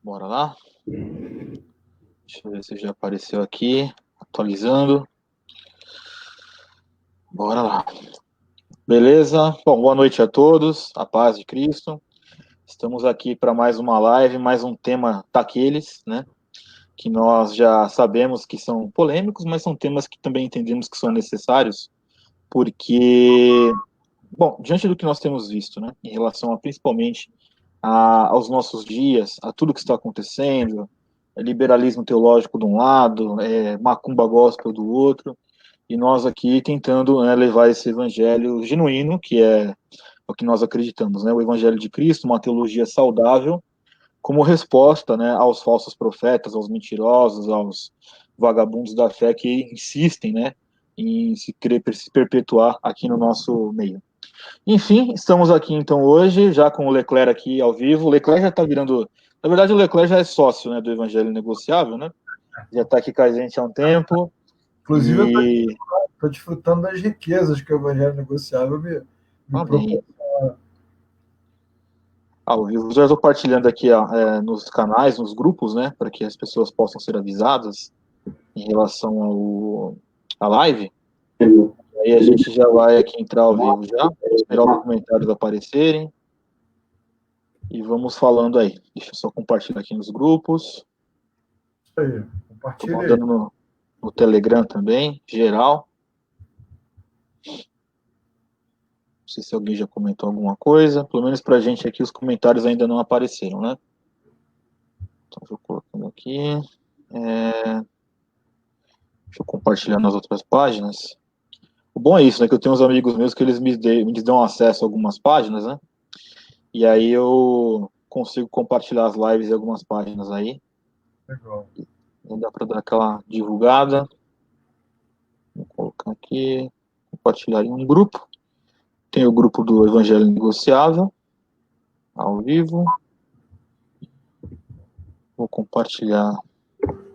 Bora lá. Deixa eu ver se já apareceu aqui. Atualizando. Bora lá. Beleza? Bom, boa noite a todos. A paz de Cristo. Estamos aqui para mais uma live, mais um tema daqueles, né? Que nós já sabemos que são polêmicos, mas são temas que também entendemos que são necessários, porque, bom, diante do que nós temos visto, né? Em relação a principalmente aos nossos dias, a tudo que está acontecendo, liberalismo teológico de um lado, macumba gospel do outro, e nós aqui tentando, né, levar esse evangelho genuíno, que é o que nós acreditamos, né, o evangelho de Cristo, uma teologia saudável, como resposta, né, aos falsos profetas, aos mentirosos, aos vagabundos da fé que insistem, né, em se perpetuar aqui no nosso meio. Enfim, estamos aqui então hoje, já com o Leclerc aqui ao vivo. O Leclerc já está virando. Na verdade, o Leclerc já é sócio, né, do Evangelho Negociável, né? Já está aqui com a gente há um tempo. Inclusive, E. eu estou desfrutando das riquezas que o Evangelho Negociável me Amém. proporciona. Ao vivo. Já estou partilhando aqui nos canais, nos grupos, né? Para que as pessoas possam ser avisadas em relação à live. Aí a gente já vai aqui entrar ao vivo já, esperar os comentários aparecerem. E vamos falando aí. Deixa eu só compartilhar aqui nos grupos. Isso aí, Estou compartilha aí. mandando no Telegram também, geral. Não sei se alguém já comentou alguma coisa. Pelo menos pra gente aqui os comentários ainda não apareceram, né? Então, vou colocando aqui. Deixa eu compartilhar nas outras páginas. O bom é isso, né? Que eu tenho uns amigos meus que eles me dão acesso a algumas páginas, né? E aí eu consigo compartilhar as lives em algumas páginas aí. Legal. E dá para dar aquela divulgada. Vou colocar aqui. Compartilhar em um grupo. Tem o grupo do Evangelho Negociável, ao vivo. Vou compartilhar.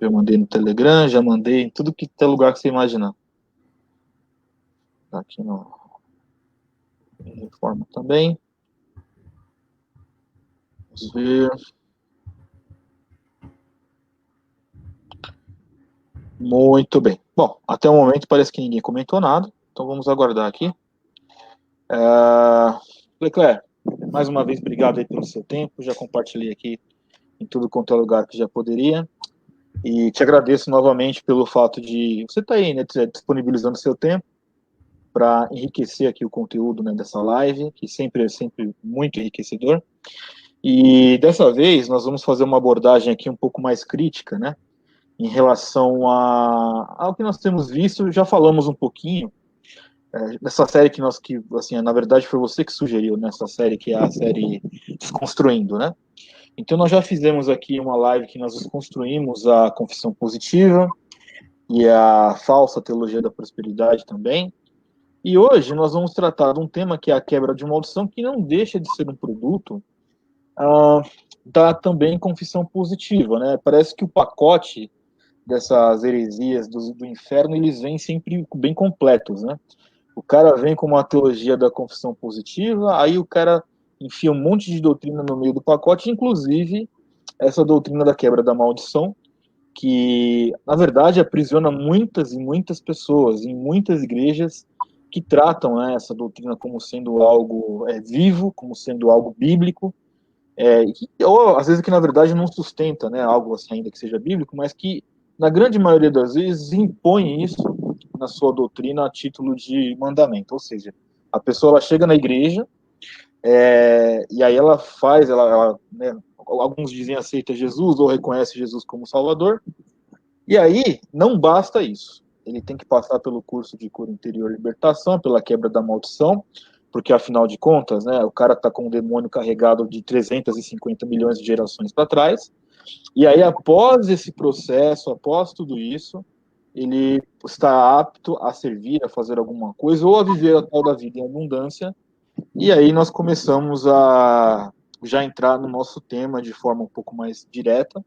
Já mandei no Telegram, já mandei em tudo que tem lugar que você imaginar. Aqui no Reforma também. Vamos ver. Muito bem. Bom, até o momento parece que ninguém comentou nada, então vamos aguardar aqui. Leclerc, mais uma vez, obrigado aí pelo seu tempo. Já compartilhei aqui em tudo quanto é lugar que já poderia. E te agradeço novamente pelo fato de você estar aí, né, disponibilizando seu tempo para enriquecer aqui o conteúdo, né, dessa live, que é sempre muito enriquecedor. E dessa vez nós vamos fazer uma abordagem aqui um pouco mais crítica, né, em relação ao que nós temos visto. Já falamos um pouquinho dessa série que assim, na verdade foi você que sugeriu nessa série, que é a série Desconstruindo, né? Então nós já fizemos aqui uma live que nós desconstruímos a confissão positiva e a falsa teologia da prosperidade também. E hoje nós vamos tratar de um tema que é a quebra de maldição, que não deixa de ser um produto da também confissão positiva, né? Parece que o pacote dessas heresias do inferno, eles vêm sempre bem completos, né? O cara vem com uma teologia da confissão positiva, aí o cara enfia um monte de doutrina no meio do pacote, inclusive essa doutrina da quebra da maldição, que, na verdade, aprisiona muitas e muitas pessoas em muitas igrejas que tratam, né, essa doutrina como sendo algo vivo, como sendo algo bíblico, ou às vezes que, na verdade, não sustenta, né, algo assim ainda que seja bíblico, mas que, na grande maioria das vezes, impõe isso na sua doutrina a título de mandamento. Ou seja, a pessoa ela chega na igreja, e aí ela faz, né, alguns dizem aceita Jesus ou reconhece Jesus como Salvador, e aí não basta isso. Ele tem que passar pelo curso de cura interior e libertação, pela quebra da maldição, porque afinal de contas, né, o cara está com um demônio carregado de 350 milhões de gerações para trás, e aí após esse processo, após tudo isso, ele está apto a servir, a fazer alguma coisa, ou a viver a tal da vida em abundância. E aí nós começamos a já entrar no nosso tema de forma um pouco mais direta.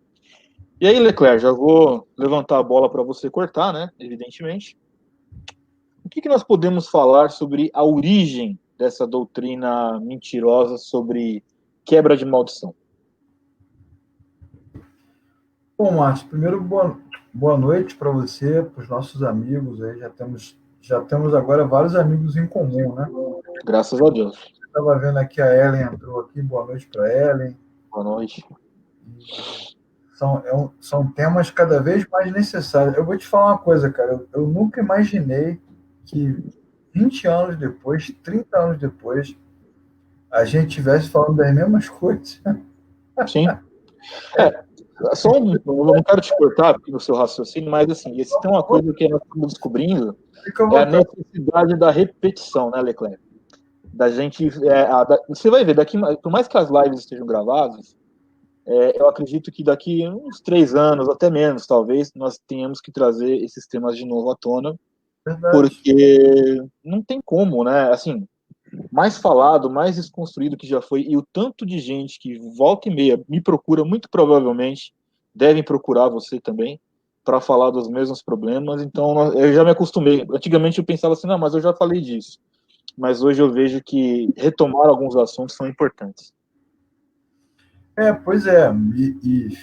E aí, Leclerc, já vou levantar a bola para você cortar, né? Evidentemente. O que nós podemos falar sobre a origem dessa doutrina mentirosa sobre quebra de maldição? Bom, Márcio, primeiro, boa noite para você, para os nossos amigos aí. Já temos agora vários amigos em comum, né? Graças a Deus. Estava vendo aqui, a Ellen entrou aqui. Boa noite para Ellen. Boa noite. São temas cada vez mais necessários. Eu vou te falar uma coisa, cara. Eu nunca imaginei que 20 anos depois, 30 anos depois, a gente estivesse falando das mesmas coisas. Sim. Eu não quero te cortar aqui no seu raciocínio, mas assim, se tem uma coisa que nós estamos descobrindo, é a necessidade da repetição, né, Leclerc? Da gente. Você vai ver, por mais que as lives estejam gravadas, eu acredito que daqui uns 3 anos, até menos, talvez, nós tenhamos que trazer esses temas de novo à tona. Verdade. Porque não tem como, né? Assim, mais falado, mais desconstruído que já foi, e o tanto de gente que volta e meia me procura, muito provavelmente devem procurar você também, para falar dos mesmos problemas. Então, eu já me acostumei. Antigamente eu pensava assim, não, mas eu já falei disso. Mas hoje eu vejo que retomar alguns assuntos são importantes. Pois é, e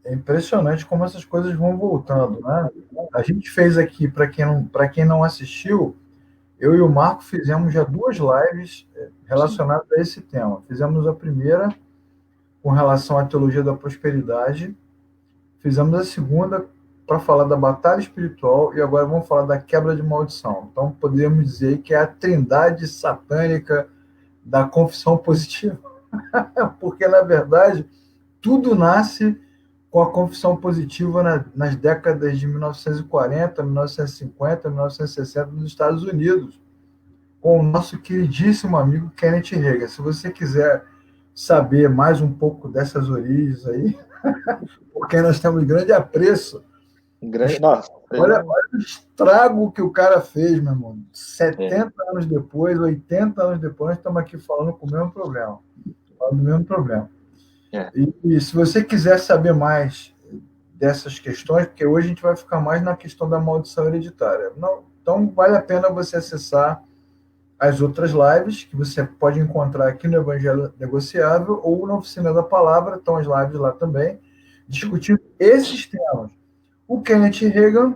é impressionante como essas coisas vão voltando, né? A gente fez aqui, para quem não assistiu, eu e o Marco fizemos já 2 lives relacionadas a esse tema. Fizemos a primeira com relação à teologia da prosperidade, fizemos a segunda para falar da batalha espiritual e agora vamos falar da quebra de maldição. Então, podemos dizer que é a trindade satânica da confissão positiva. Porque, na verdade, tudo nasce com a confissão positiva nas décadas de 1940, 1950, 1960 nos Estados Unidos, com o nosso queridíssimo amigo Kenneth Hagin. Se você quiser saber mais um pouco dessas origens aí, porque nós temos grande apreço. Olha o estrago que o cara fez, meu irmão. 70 anos depois, 80 anos depois, nós estamos aqui falando com o mesmo problema. Falando do mesmo problema. E se você quiser saber mais dessas questões, porque hoje a gente vai ficar mais na questão da maldição hereditária. Então, vale a pena você acessar as outras lives que você pode encontrar aqui no Evangelho Negociável ou na Oficina da Palavra, estão as lives lá também, discutindo esses temas. O Kenneth Hagin,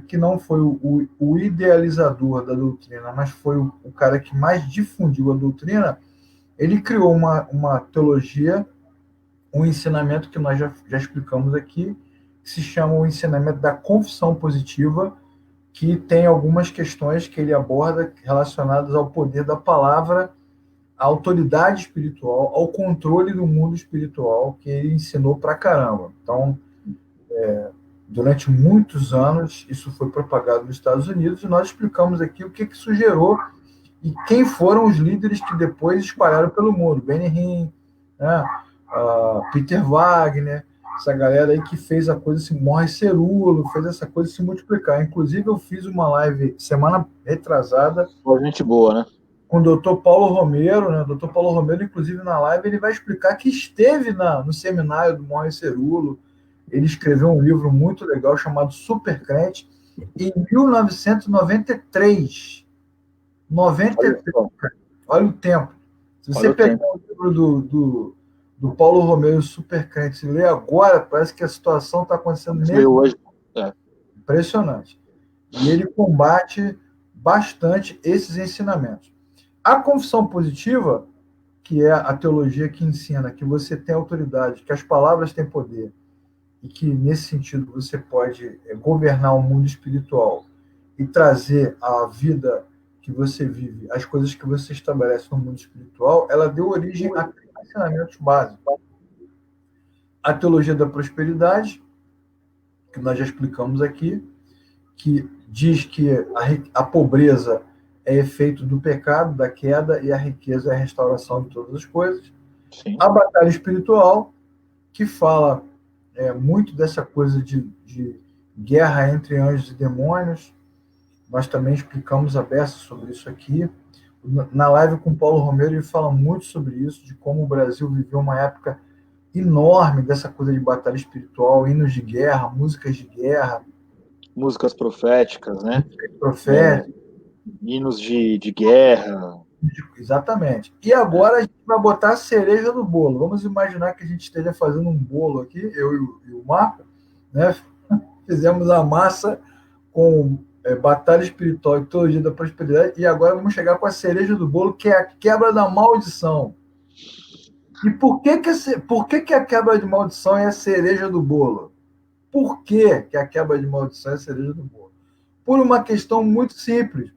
que não foi o idealizador da doutrina, mas foi o cara que mais difundiu a doutrina, ele criou uma teologia, um ensinamento que nós já explicamos aqui, que se chama o ensinamento da confissão positiva, que tem algumas questões que ele aborda relacionadas ao poder da palavra, à autoridade espiritual, ao controle do mundo espiritual, que ele ensinou pra caramba. Então, durante muitos anos, isso foi propagado nos Estados Unidos, e nós explicamos aqui o que isso gerou e quem foram os líderes que depois espalharam pelo mundo. Benny Hinn, né? Peter Wagner, essa galera aí que fez a coisa se morre cerulo, fez essa coisa se multiplicar. Inclusive, eu fiz uma live semana retrasada. Gente boa, né? Com o Dr. Paulo Romero, né? O Dr. Paulo Romero, inclusive, na live, ele vai explicar que esteve no seminário do Morre Cerulo. Ele escreveu um livro muito legal chamado Super Crente, em 1993. 93. Olha o tempo. Se você pegar o livro do Paulo Romero, Super Crente, e ler agora, parece que a situação está acontecendo mesmo. Hoje. Impressionante. E ele combate bastante esses ensinamentos. A confissão positiva, que é a teologia que ensina que você tem autoridade, que as palavras têm poder, e que, nesse sentido, você pode governar o mundo espiritual e trazer à vida que você vive as coisas que você estabelece no mundo espiritual, ela deu origem a ensinamentos básicos. A teologia da prosperidade, que nós já explicamos aqui, que diz que a pobreza é efeito do pecado, da queda, e a riqueza é a restauração de todas as coisas. Sim. A batalha espiritual, que fala muito dessa coisa de guerra entre anjos e demônios. Nós também explicamos a beça sobre isso aqui. Na live com Paulo Romero, ele fala muito sobre isso, de como o Brasil viveu uma época enorme dessa coisa de batalha espiritual, hinos de guerra, músicas de guerra. Músicas proféticas, né? Proféticas. Hinos de guerra. Exatamente. E agora a gente vai botar a cereja no bolo. Vamos imaginar que a gente esteja fazendo um bolo aqui, eu e o Marco, né? Fizemos a massa com batalha espiritual e teologia da prosperidade, e agora vamos chegar com a cereja do bolo, que é a quebra da maldição. E por que a quebra de maldição é a cereja do bolo? Por que a quebra de maldição é a cereja do bolo? Por uma questão muito simples.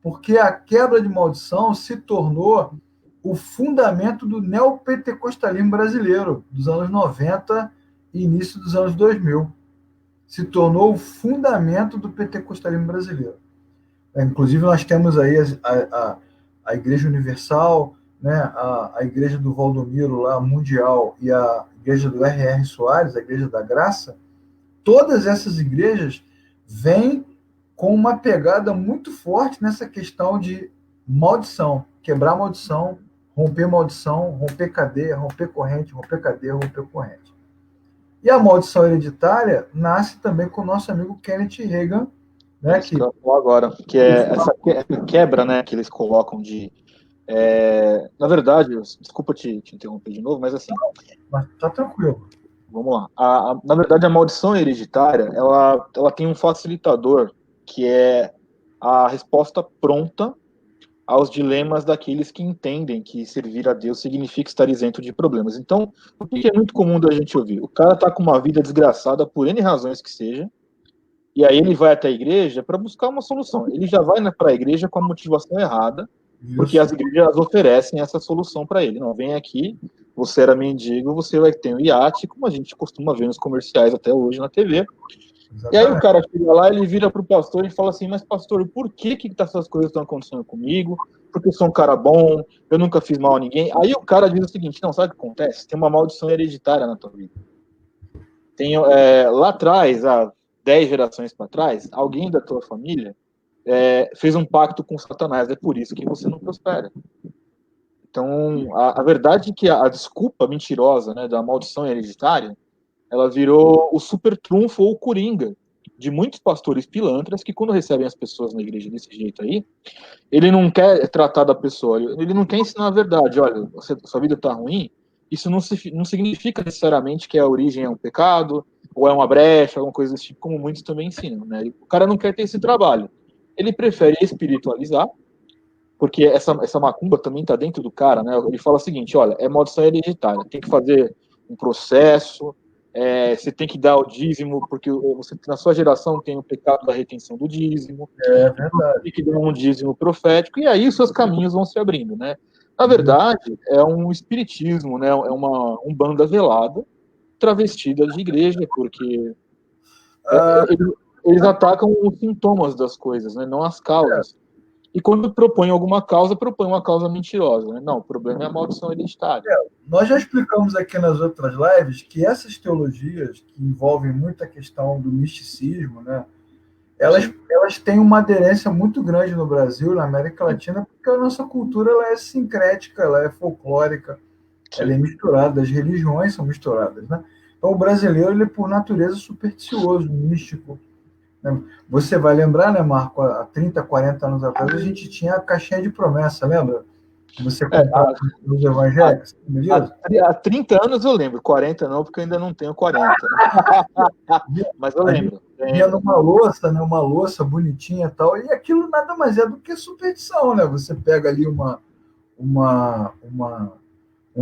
Porque a quebra de maldição se tornou o fundamento do neopentecostalismo brasileiro, dos anos 90 e início dos anos 2000. Se tornou o fundamento do pentecostalismo brasileiro. Inclusive, nós temos aí a Igreja Universal, né, a Igreja do Valdomiro, lá, mundial, e a Igreja do R.R. Soares, a Igreja da Graça. Todas essas igrejas vêm com uma pegada muito forte nessa questão de maldição, quebrar maldição, romper cadeia, romper corrente, romper cadeia, romper corrente. E a maldição hereditária nasce também com o nosso amigo Kenneth Reagan, né? Que agora, que é essa quebra, né, que eles colocam de... na verdade, desculpa te interromper de novo, mas assim... Mas tá tranquilo. Vamos lá. Na verdade, a maldição hereditária, ela tem um facilitador, que é a resposta pronta aos dilemas daqueles que entendem que servir a Deus significa estar isento de problemas. Então, o que é muito comum da gente ouvir? O cara tá com uma vida desgraçada por N razões que seja, e aí ele vai até a igreja para buscar uma solução. Ele já vai para a igreja com a motivação errada, porque as igrejas oferecem essa solução para ele. Não, vem aqui, você era mendigo, você vai ter um iate, como a gente costuma ver nos comerciais até hoje na TV. Exatamente. E aí o cara chega lá, ele vira pro pastor e fala assim, mas pastor, por que essas coisas estão acontecendo comigo? Porque eu sou um cara bom, eu nunca fiz mal a ninguém. Aí o cara diz o seguinte, não, sabe o que acontece? Tem uma maldição hereditária na tua vida. Tem, lá atrás, há 10 gerações para trás, alguém da tua família fez um pacto com Satanás, é por isso que você não prospera. Então, a verdade é que a desculpa mentirosa, né, da maldição hereditária, ela virou o super trunfo ou o coringa de muitos pastores pilantras que, quando recebem as pessoas na igreja desse jeito aí, ele não quer tratar da pessoa, ele não quer ensinar a verdade. Olha, sua vida está ruim, isso não significa necessariamente que a origem é um pecado, ou é uma brecha, alguma coisa desse tipo, como muitos também ensinam, né? O cara não quer ter esse trabalho. Ele prefere espiritualizar, porque essa macumba também está dentro do cara, né? Ele fala o seguinte, olha, é maldição hereditária, tem que fazer um processo, você tem que dar o dízimo, porque você na sua geração tem o pecado da retenção do dízimo, verdade. Tem que dar um dízimo profético, e aí os seus caminhos vão se abrindo, né? Na verdade, é um espiritismo, né? É uma umbanda velada, travestida de igreja, porque eles atacam os sintomas das coisas, né? Não as causas. E quando propõem alguma causa, propõem uma causa mentirosa, né? Não, o problema é a maldição hereditária. Nós já explicamos aqui nas outras lives que essas teologias, que envolvem muita questão do misticismo, né? Elas têm uma aderência muito grande no Brasil, na América Latina, porque a nossa cultura ela é sincrética, ela é folclórica, ela é misturada, as religiões são misturadas, né? Então, o brasileiro, ele é, por natureza, supersticioso, místico. Né? Você vai lembrar, né, Marco, há 30, 40 anos atrás, a gente tinha a caixinha de promessa, lembra? Você comprava os evangélicos? Há 30 anos eu lembro, 40 não, porque eu ainda não tenho 40. Mas eu lembro. Vinha numa louça, né, uma louça bonitinha e tal, e aquilo nada mais é do que superstição, né? Você pega ali um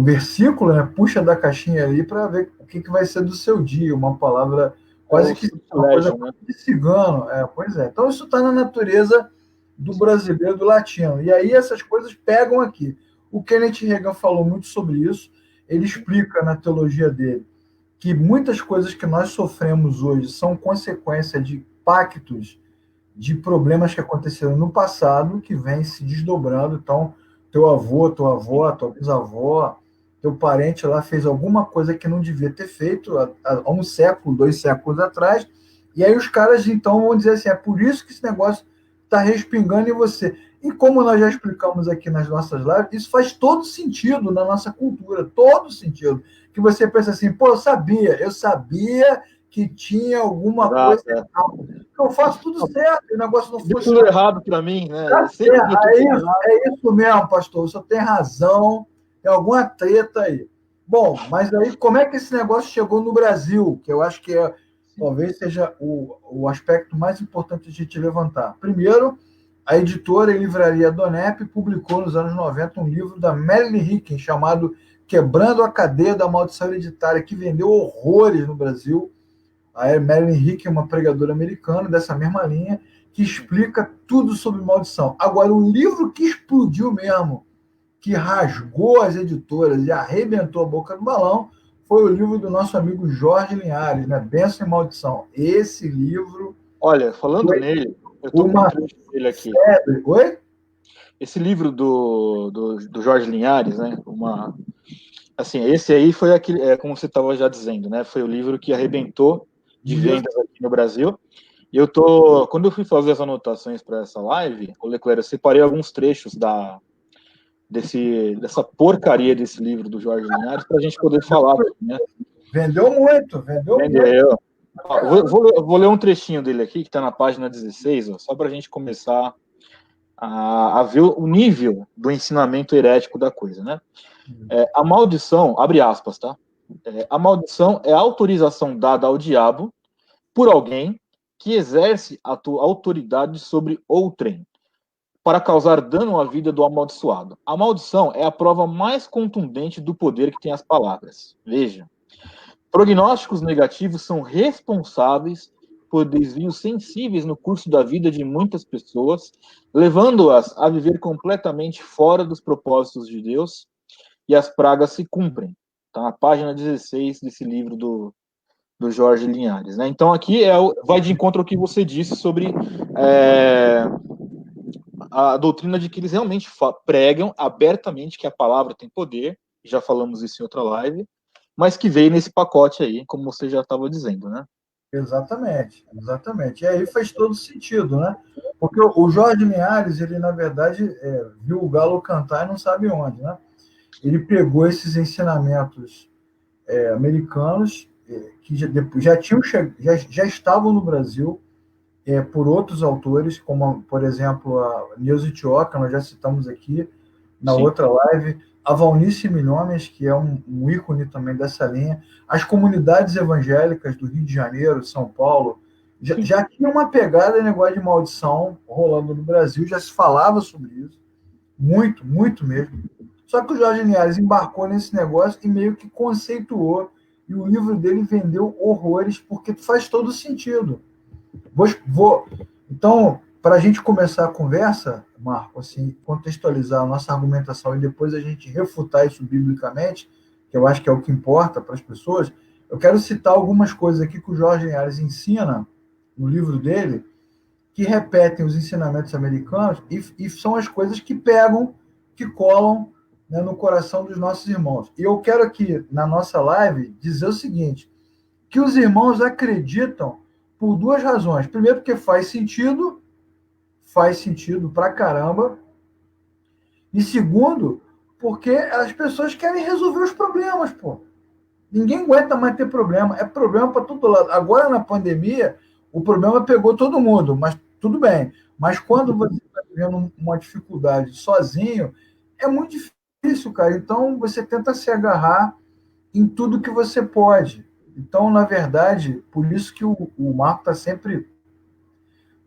versículo, né, puxa da caixinha ali para ver o que vai ser do seu dia, uma palavra quase que uma coisa de cigano. Pois é. Então isso está na natureza do brasileiro, do latino. E aí essas coisas pegam aqui. O Kenneth Reagan falou muito sobre isso. Ele explica na teologia dele que muitas coisas que nós sofremos hoje são consequência de pactos, de problemas que aconteceram no passado, que vêm se desdobrando. Então, teu avô, tua avó, tua bisavó, teu parente lá fez alguma coisa que não devia ter feito há um século, 2 séculos atrás, e aí os caras, então, vão dizer assim, é por isso que esse negócio está respingando em você. E como nós já explicamos aqui nas nossas lives, isso faz todo sentido na nossa cultura, todo sentido. Que você pensa assim, pô, eu sabia que tinha alguma coisa errada. Eu faço tudo certo, o negócio não Deu funciona. tudo errado para mim, né? Tá Sempre certo. deu tudo errado. É isso mesmo, pastor. O senhor tem razão. Tem alguma treta aí. Bom, mas aí como é que esse negócio chegou no Brasil? Que eu acho que talvez seja o aspecto mais importante de a gente levantar. Primeiro, a editora e livraria Donep publicou nos anos 90 um livro da Marilyn Hickey chamado Quebrando a Cadeia da Maldição Hereditária, que vendeu horrores no Brasil. A Marilyn Hickey é uma pregadora americana dessa mesma linha, que explica tudo sobre maldição. Agora, o livro que explodiu mesmo, que rasgou as editoras e arrebentou a boca do balão, foi o livro do nosso amigo Jorge Linhares, né? Bênção e Maldição. Esse livro. Olha, falando nele, eu estou com um trecho dele aqui. Febre. Oi? Esse livro do Jorge Linhares, né? Assim, esse aí foi aquele, como você estava já dizendo, né? Foi o livro que arrebentou de vendas aqui no Brasil. E quando eu fui fazer as anotações para essa live, o Leclerc, eu separei alguns trechos dessa porcaria desse livro do Jorge Linhares para a gente poder falar, né? Vendeu muito. Vendeu. Vou ler um trechinho dele aqui, que está na página 16, ó, só para a gente começar a ver o nível do ensinamento herético da coisa, né? A maldição, abre aspas, tá? A maldição é a autorização dada ao diabo por alguém que exerce a autoridade sobre outrem para causar dano à vida do amaldiçoado. A maldição é a prova mais contundente do poder que tem as palavras. Veja, prognósticos negativos são responsáveis por desvios sensíveis no curso da vida de muitas pessoas, levando-as a viver completamente fora dos propósitos de Deus, e as pragas se cumprem. Está na página 16 desse livro do Jorge Linhares, né? Então aqui vai de encontro ao que você disse sobre a doutrina de que eles realmente pregam abertamente que a palavra tem poder, já falamos isso em outra live, mas que veio nesse pacote aí, como você já estava dizendo, né? Exatamente. E aí faz todo sentido, né? Porque o Jorge Linhares, ele na verdade viu o galo cantar e não sabe onde, né? Ele pegou esses ensinamentos americanos que já estavam no Brasil por outros autores, como, por exemplo, a Neuza Tioca, nós já citamos aqui na outra live, a Valnice Milhomes, que é um ícone também dessa linha, as comunidades evangélicas do Rio de Janeiro, São Paulo, já tinha uma pegada de negócio de maldição rolando no Brasil, já se falava sobre isso, muito, muito mesmo. Só que o Jorge Linhares embarcou nesse negócio e meio que conceituou, e o livro dele vendeu horrores, porque faz todo sentido. Então, para a gente começar a conversa, Marco, assim, contextualizar a nossa argumentação e depois a gente refutar isso biblicamente, que eu acho que é o que importa para as pessoas, eu quero citar algumas coisas aqui que o Jorge Linhares ensina no livro dele, que repetem os ensinamentos americanos e são as coisas que pegam, que colam, né, no coração dos nossos irmãos. E eu quero aqui, na nossa live, dizer o seguinte, que os irmãos acreditam por duas razões. Primeiro, porque faz sentido pra caramba. E segundo, porque as pessoas querem resolver os problemas, pô. Ninguém aguenta mais ter problema. É problema para todo lado. Agora, na pandemia, o problema pegou todo mundo, mas tudo bem. Mas quando você está vivendo uma dificuldade sozinho, é muito difícil, cara. Então, você tenta se agarrar em tudo que você pode. Então, na verdade, por isso que o Marco está sempre,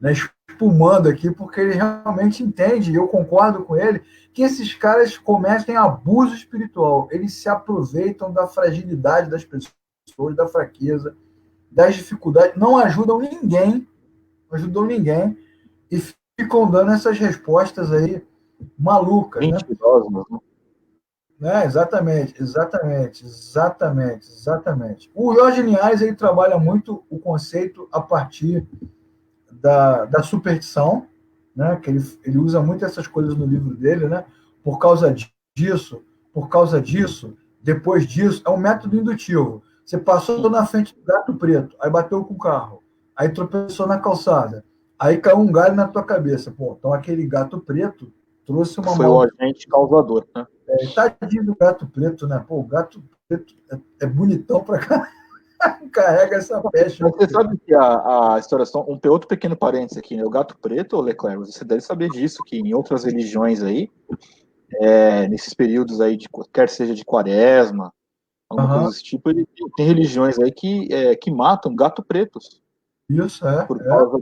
né, espumando aqui, porque ele realmente entende, e eu concordo com ele, que esses caras cometem abuso espiritual. Eles se aproveitam da fragilidade das pessoas, da fraqueza, das dificuldades, não ajudam ninguém, e ficam dando essas respostas aí malucas, né? Exatamente. O Jorge Linhares, ele trabalha muito o conceito a partir da superstição, né? Que ele usa muito essas coisas no livro dele, né? Por causa disso, depois disso, é um método indutivo. Você passou na frente do gato preto, aí bateu com o carro, aí tropeçou na calçada, aí caiu um galho na tua cabeça. Pô, então aquele gato preto trouxe uma Foi o agente causador, né? Tadinho do gato preto, né? Pô, o gato preto é bonitão pra cá. Carrega essa peste. Mas você sabe que a história, outro pequeno parênteses aqui, né? O gato preto, Leclerc, você deve saber disso, que em outras religiões aí, nesses períodos aí, quer seja de quaresma, alguma coisa desse tipo, tem religiões aí que matam gato pretos. Isso, Por causa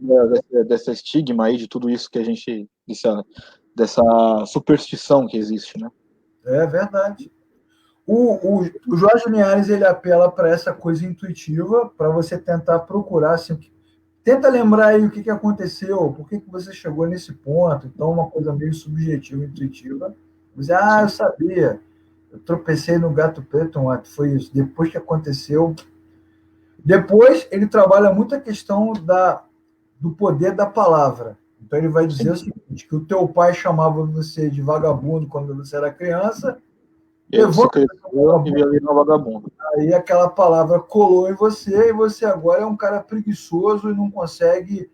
dessa estigma aí, de tudo isso que a gente, dessa superstição que existe, né? É verdade. O Jorge Linhares, ele apela para essa coisa intuitiva, para você tentar procurar, assim, tenta lembrar aí o que aconteceu, por que você chegou nesse ponto. Então, uma coisa meio subjetiva, intuitiva. Você, eu sabia, eu tropecei no gato preto ontem, foi isso. Depois que aconteceu. Depois, ele trabalha muito a questão do poder da palavra. Então, ele vai dizer o seguinte, que o teu pai chamava você de vagabundo quando você era criança, Você cresceu e virou vagabundo. Aí aquela palavra colou em você e você agora é um cara preguiçoso e não consegue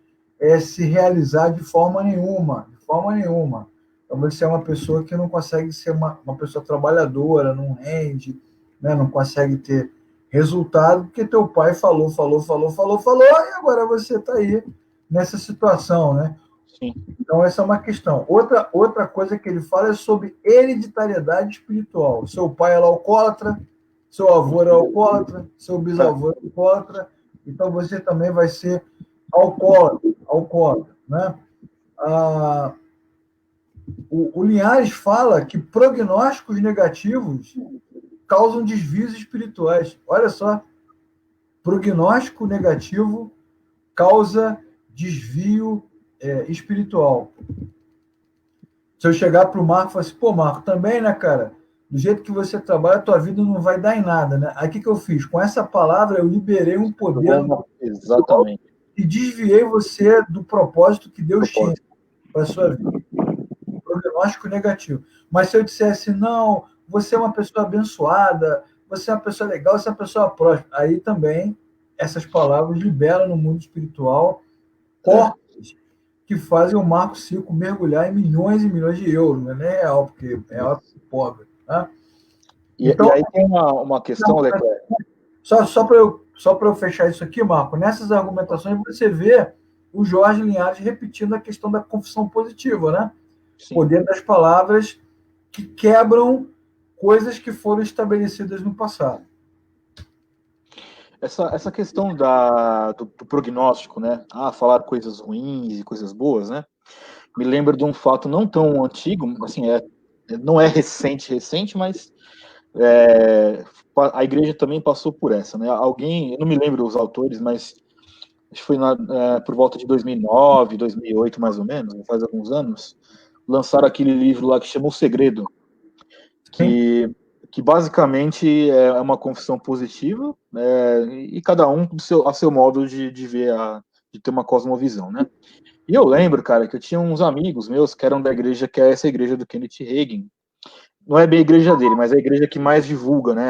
se realizar de forma nenhuma. De forma nenhuma. Então você é uma pessoa que não consegue ser uma pessoa trabalhadora, não rende, né, não consegue ter resultado, porque teu pai falou, e agora você está aí nessa situação, né? Sim. Então, essa é uma questão. Outra coisa que ele fala é sobre hereditariedade espiritual. Seu pai era alcoólatra, seu avô era alcoólatra, seu bisavô era alcoólatra, então você também vai ser alcoólatra, né? O Linhares fala que prognósticos negativos causam desvios espirituais. Olha só, prognóstico negativo causa desvio espiritual. Se eu chegar para o Marco e falar assim, pô, Marco, também, né, cara? Do jeito que você trabalha, a tua vida não vai dar em nada, né? Aí o que eu fiz? Com essa palavra, eu liberei um poder exatamente. E desviei você do propósito que Deus tinha para a sua vida. Prognóstico negativo. Mas se eu dissesse, não, você é uma pessoa abençoada, você é uma pessoa legal, você é uma pessoa próspera, aí também essas palavras liberam no mundo espiritual corpos que fazem o Marco Circo mergulhar em milhões e milhões de euros, não é nem real, porque é algo pobre. Tá? Então, e aí tem uma questão, Leclerc. Só para eu fechar isso aqui, Marco, nessas argumentações você vê o Jorge Linhares repetindo a questão da confissão positiva, né? Sim. Poder das palavras que quebram coisas que foram estabelecidas no passado. Essa questão do prognóstico, né? Falar coisas ruins e coisas boas, né? Me lembra de um fato não tão antigo, assim, não é recente, mas a igreja também passou por essa, né? Alguém, eu não me lembro os autores, mas acho que foi por volta de 2009, 2008, mais ou menos, faz alguns anos, lançaram aquele livro lá que chama O Segredo, que basicamente é uma confissão positiva, e cada um a seu modo de ver, de ter uma cosmovisão, né? E eu lembro, cara, que eu tinha uns amigos meus que eram da igreja, que é essa igreja do Kenneth Hagin. Não é bem a igreja dele, mas é a igreja que mais divulga, né,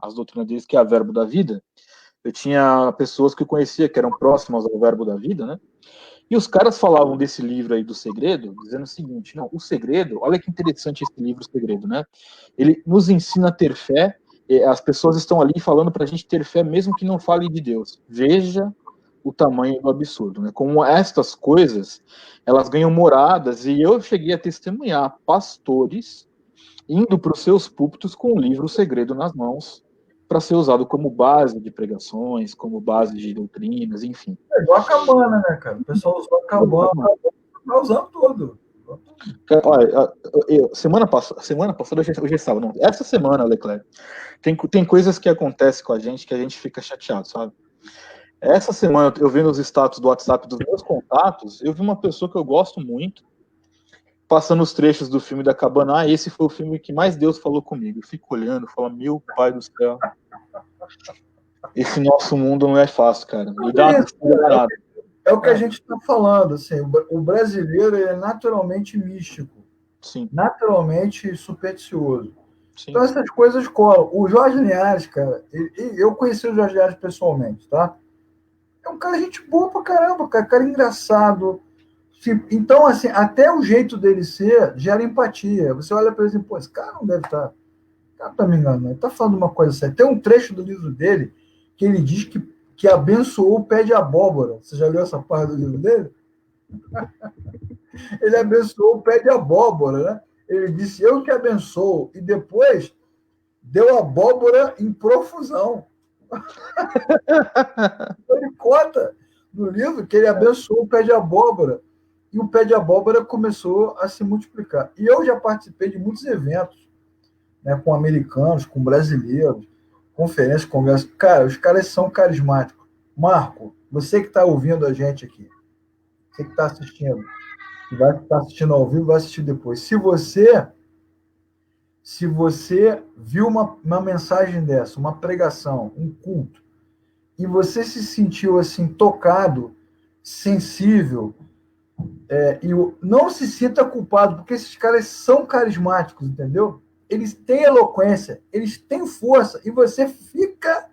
as doutrinas deles, que é a Verbo da Vida. Eu tinha pessoas que eu conhecia que eram próximas ao Verbo da Vida, né? E os caras falavam desse livro aí do Segredo, dizendo o seguinte, não, o Segredo, olha que interessante esse livro, O Segredo, né? Ele nos ensina a ter fé, as pessoas estão ali falando pra gente ter fé mesmo que não fale de Deus. Veja o tamanho do absurdo, né? Como estas coisas, elas ganham moradas, e eu cheguei a testemunhar pastores indo para os seus púlpitos com o livro O Segredo nas mãos, para ser usado como base de pregações, como base de doutrinas, enfim. É igual a cabana, né, cara? O pessoal usou a cabana, tá usando tudo. Olha, semana passada, hoje é sábado, não. Essa semana, Leclerc, tem coisas que acontecem com a gente que a gente fica chateado, sabe? Essa semana, eu vendo os status do WhatsApp dos meus contatos, eu vi uma pessoa que eu gosto muito, passando os trechos do filme da Cabana. Esse foi o filme que mais Deus falou comigo. Eu fico olhando, falo, meu pai do céu. Esse nosso mundo não é fácil, cara. Me dá é o que a gente está falando. Assim, o brasileiro é naturalmente místico. Sim. Naturalmente supersticioso. Sim. Então essas coisas colam. O Jorge Linhares, cara, eu conheci o Jorge Linhares pessoalmente, tá? É um cara gente boa pra caramba, cara engraçado. Então, assim, até o jeito dele ser gera empatia. Você olha para ele e pô, esse cara não deve estar. O cara tá me enganando, ele tá falando uma coisa séria. Tem um trecho do livro dele que ele diz que abençoou o pé de abóbora. Você já leu essa parte do livro dele? Ele abençoou o pé de abóbora, né? Ele disse, eu que abençoo. E depois deu abóbora em profusão. Ele conta no livro que ele abençoou o pé de abóbora. E o pé de abóbora começou a se multiplicar. E eu já participei de muitos eventos, né, com americanos, com brasileiros, conferências, congressos. Cara, os caras são carismáticos. Marco, você que está ouvindo a gente aqui, você que está assistindo, que vai estar assistindo ao vivo, vai assistir depois. Se você viu uma mensagem dessa, uma pregação, um culto, e você se sentiu assim tocado, sensível, e não se sinta culpado, porque esses caras são carismáticos, entendeu? Eles têm eloquência, eles têm força, e você fica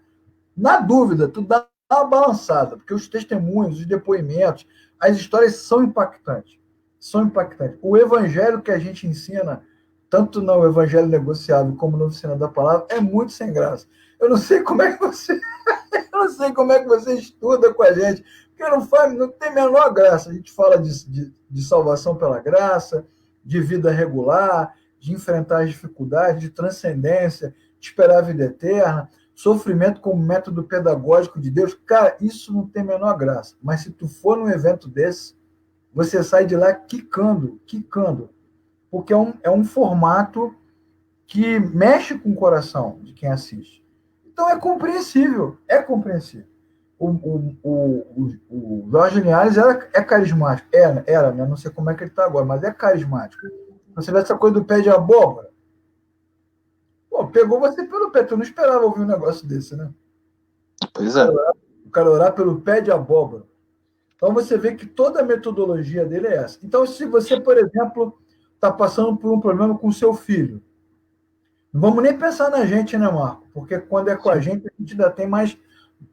na dúvida, tu dá uma balançada, porque os testemunhos, os depoimentos, as histórias são impactantes. São impactantes. O evangelho que a gente ensina, tanto no Evangelho Negociável como na Oficina da Palavra, é muito sem graça. Eu não sei como é que você estuda com a gente, porque não tem a menor graça. A gente fala de salvação pela graça, de vida regular, de enfrentar as dificuldades, de transcendência, de esperar a vida eterna, sofrimento como método pedagógico de Deus. Cara, isso não tem a menor graça. Mas se tu for num evento desse, você sai de lá quicando, porque é um formato que mexe com o coração de quem assiste. Então é compreensível. O Jorge Linhares é carismático. Era, né? Não sei como é que ele está agora, mas é carismático. Você vê essa coisa do pé de abóbora. Pô, pegou você pelo pé. Tu não esperava ouvir um negócio desse, né? Pois é. O cara orar pelo pé de abóbora. Então você vê que toda a metodologia dele é essa. Então, se você, por exemplo, está passando por um problema com o seu filho, não vamos nem pensar na gente, né, Marco? Porque quando é com a gente ainda tem mais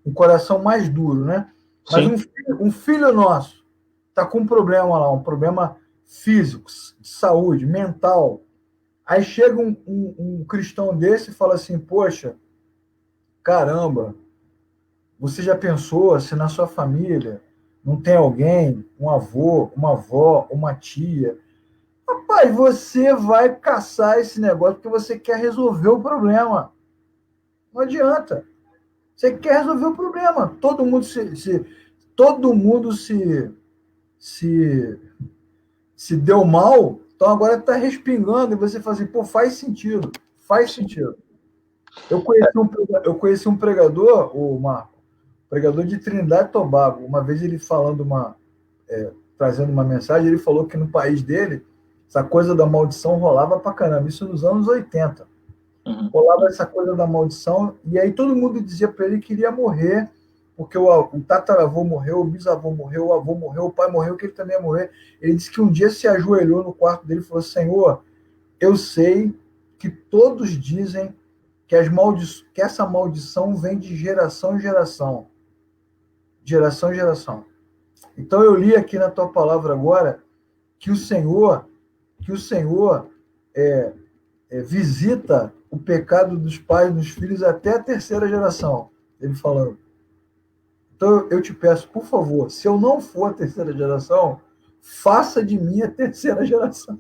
um coração mais duro, né? Mas um filho nosso está com um problema lá, um problema físico, de saúde, mental. Aí chega um cristão desse e fala assim, poxa, caramba, você já pensou se na sua família não tem alguém, um avô, uma avó, uma tia? Rapaz, você vai caçar esse negócio porque você quer resolver o problema. Não adianta. Você quer resolver o problema. Todo mundo se deu mal, então agora está respingando e você fala assim, pô, faz sentido. Eu conheci um pregador, o Marco, pregador de Trindade e Tobago. Uma vez ele trazendo uma mensagem, ele falou que no país dele, essa coisa da maldição rolava pra caramba. Isso nos anos 80. Rolava essa coisa da maldição, e aí todo mundo dizia para ele que iria morrer, porque o tataravô morreu, o bisavô morreu, o avô morreu, o pai morreu, que ele também ia morrer. Ele disse que um dia se ajoelhou no quarto dele e falou, Senhor, eu sei que todos dizem que essa maldição vem de geração em geração. Geração em geração. Então eu li aqui na tua palavra agora que o Senhor visita o pecado dos pais nos filhos até a terceira geração. Ele falando. Então eu te peço, por favor, se eu não for a terceira geração, faça de mim a terceira geração.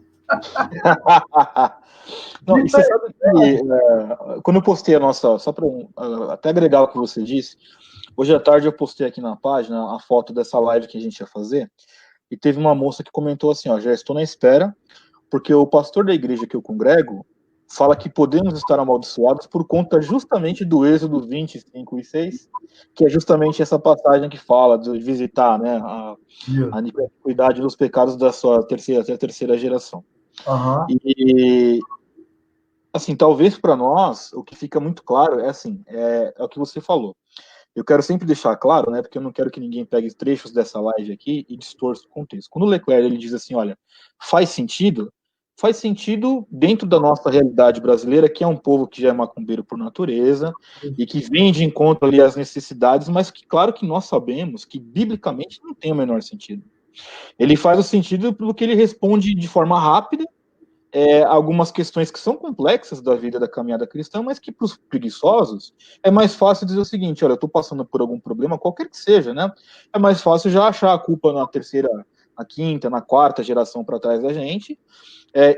Não, e você sabe que quando eu postei a nossa, só para até agregar o que você disse, hoje à tarde eu postei aqui na página a foto dessa live que a gente ia fazer, e teve uma moça que comentou assim, ó, já estou na espera, porque o pastor da igreja que eu congrego fala que podemos estar amaldiçoados por conta justamente do Êxodo 25 e 6, que é justamente essa passagem que fala de visitar, né, a iniquidade dos pecados da sua terceira geração. E assim, talvez para nós o que fica muito claro é o que você falou. Eu quero sempre deixar claro, né, porque eu não quero que ninguém pegue trechos dessa live aqui e distorça o contexto. Quando o Leclerc ele diz assim, olha, faz sentido dentro da nossa realidade brasileira, que é um povo que já é macumbeiro por natureza e que vem de encontro ali às necessidades, mas que claro que nós sabemos que biblicamente não tem o menor sentido. Ele faz o sentido porque ele responde de forma rápida algumas questões que são complexas da vida da caminhada cristã, mas que para os preguiçosos é mais fácil dizer o seguinte: olha, eu estou passando por algum problema, qualquer que seja, né? É mais fácil já achar a culpa na terceira, na quinta, na quarta geração para trás da gente,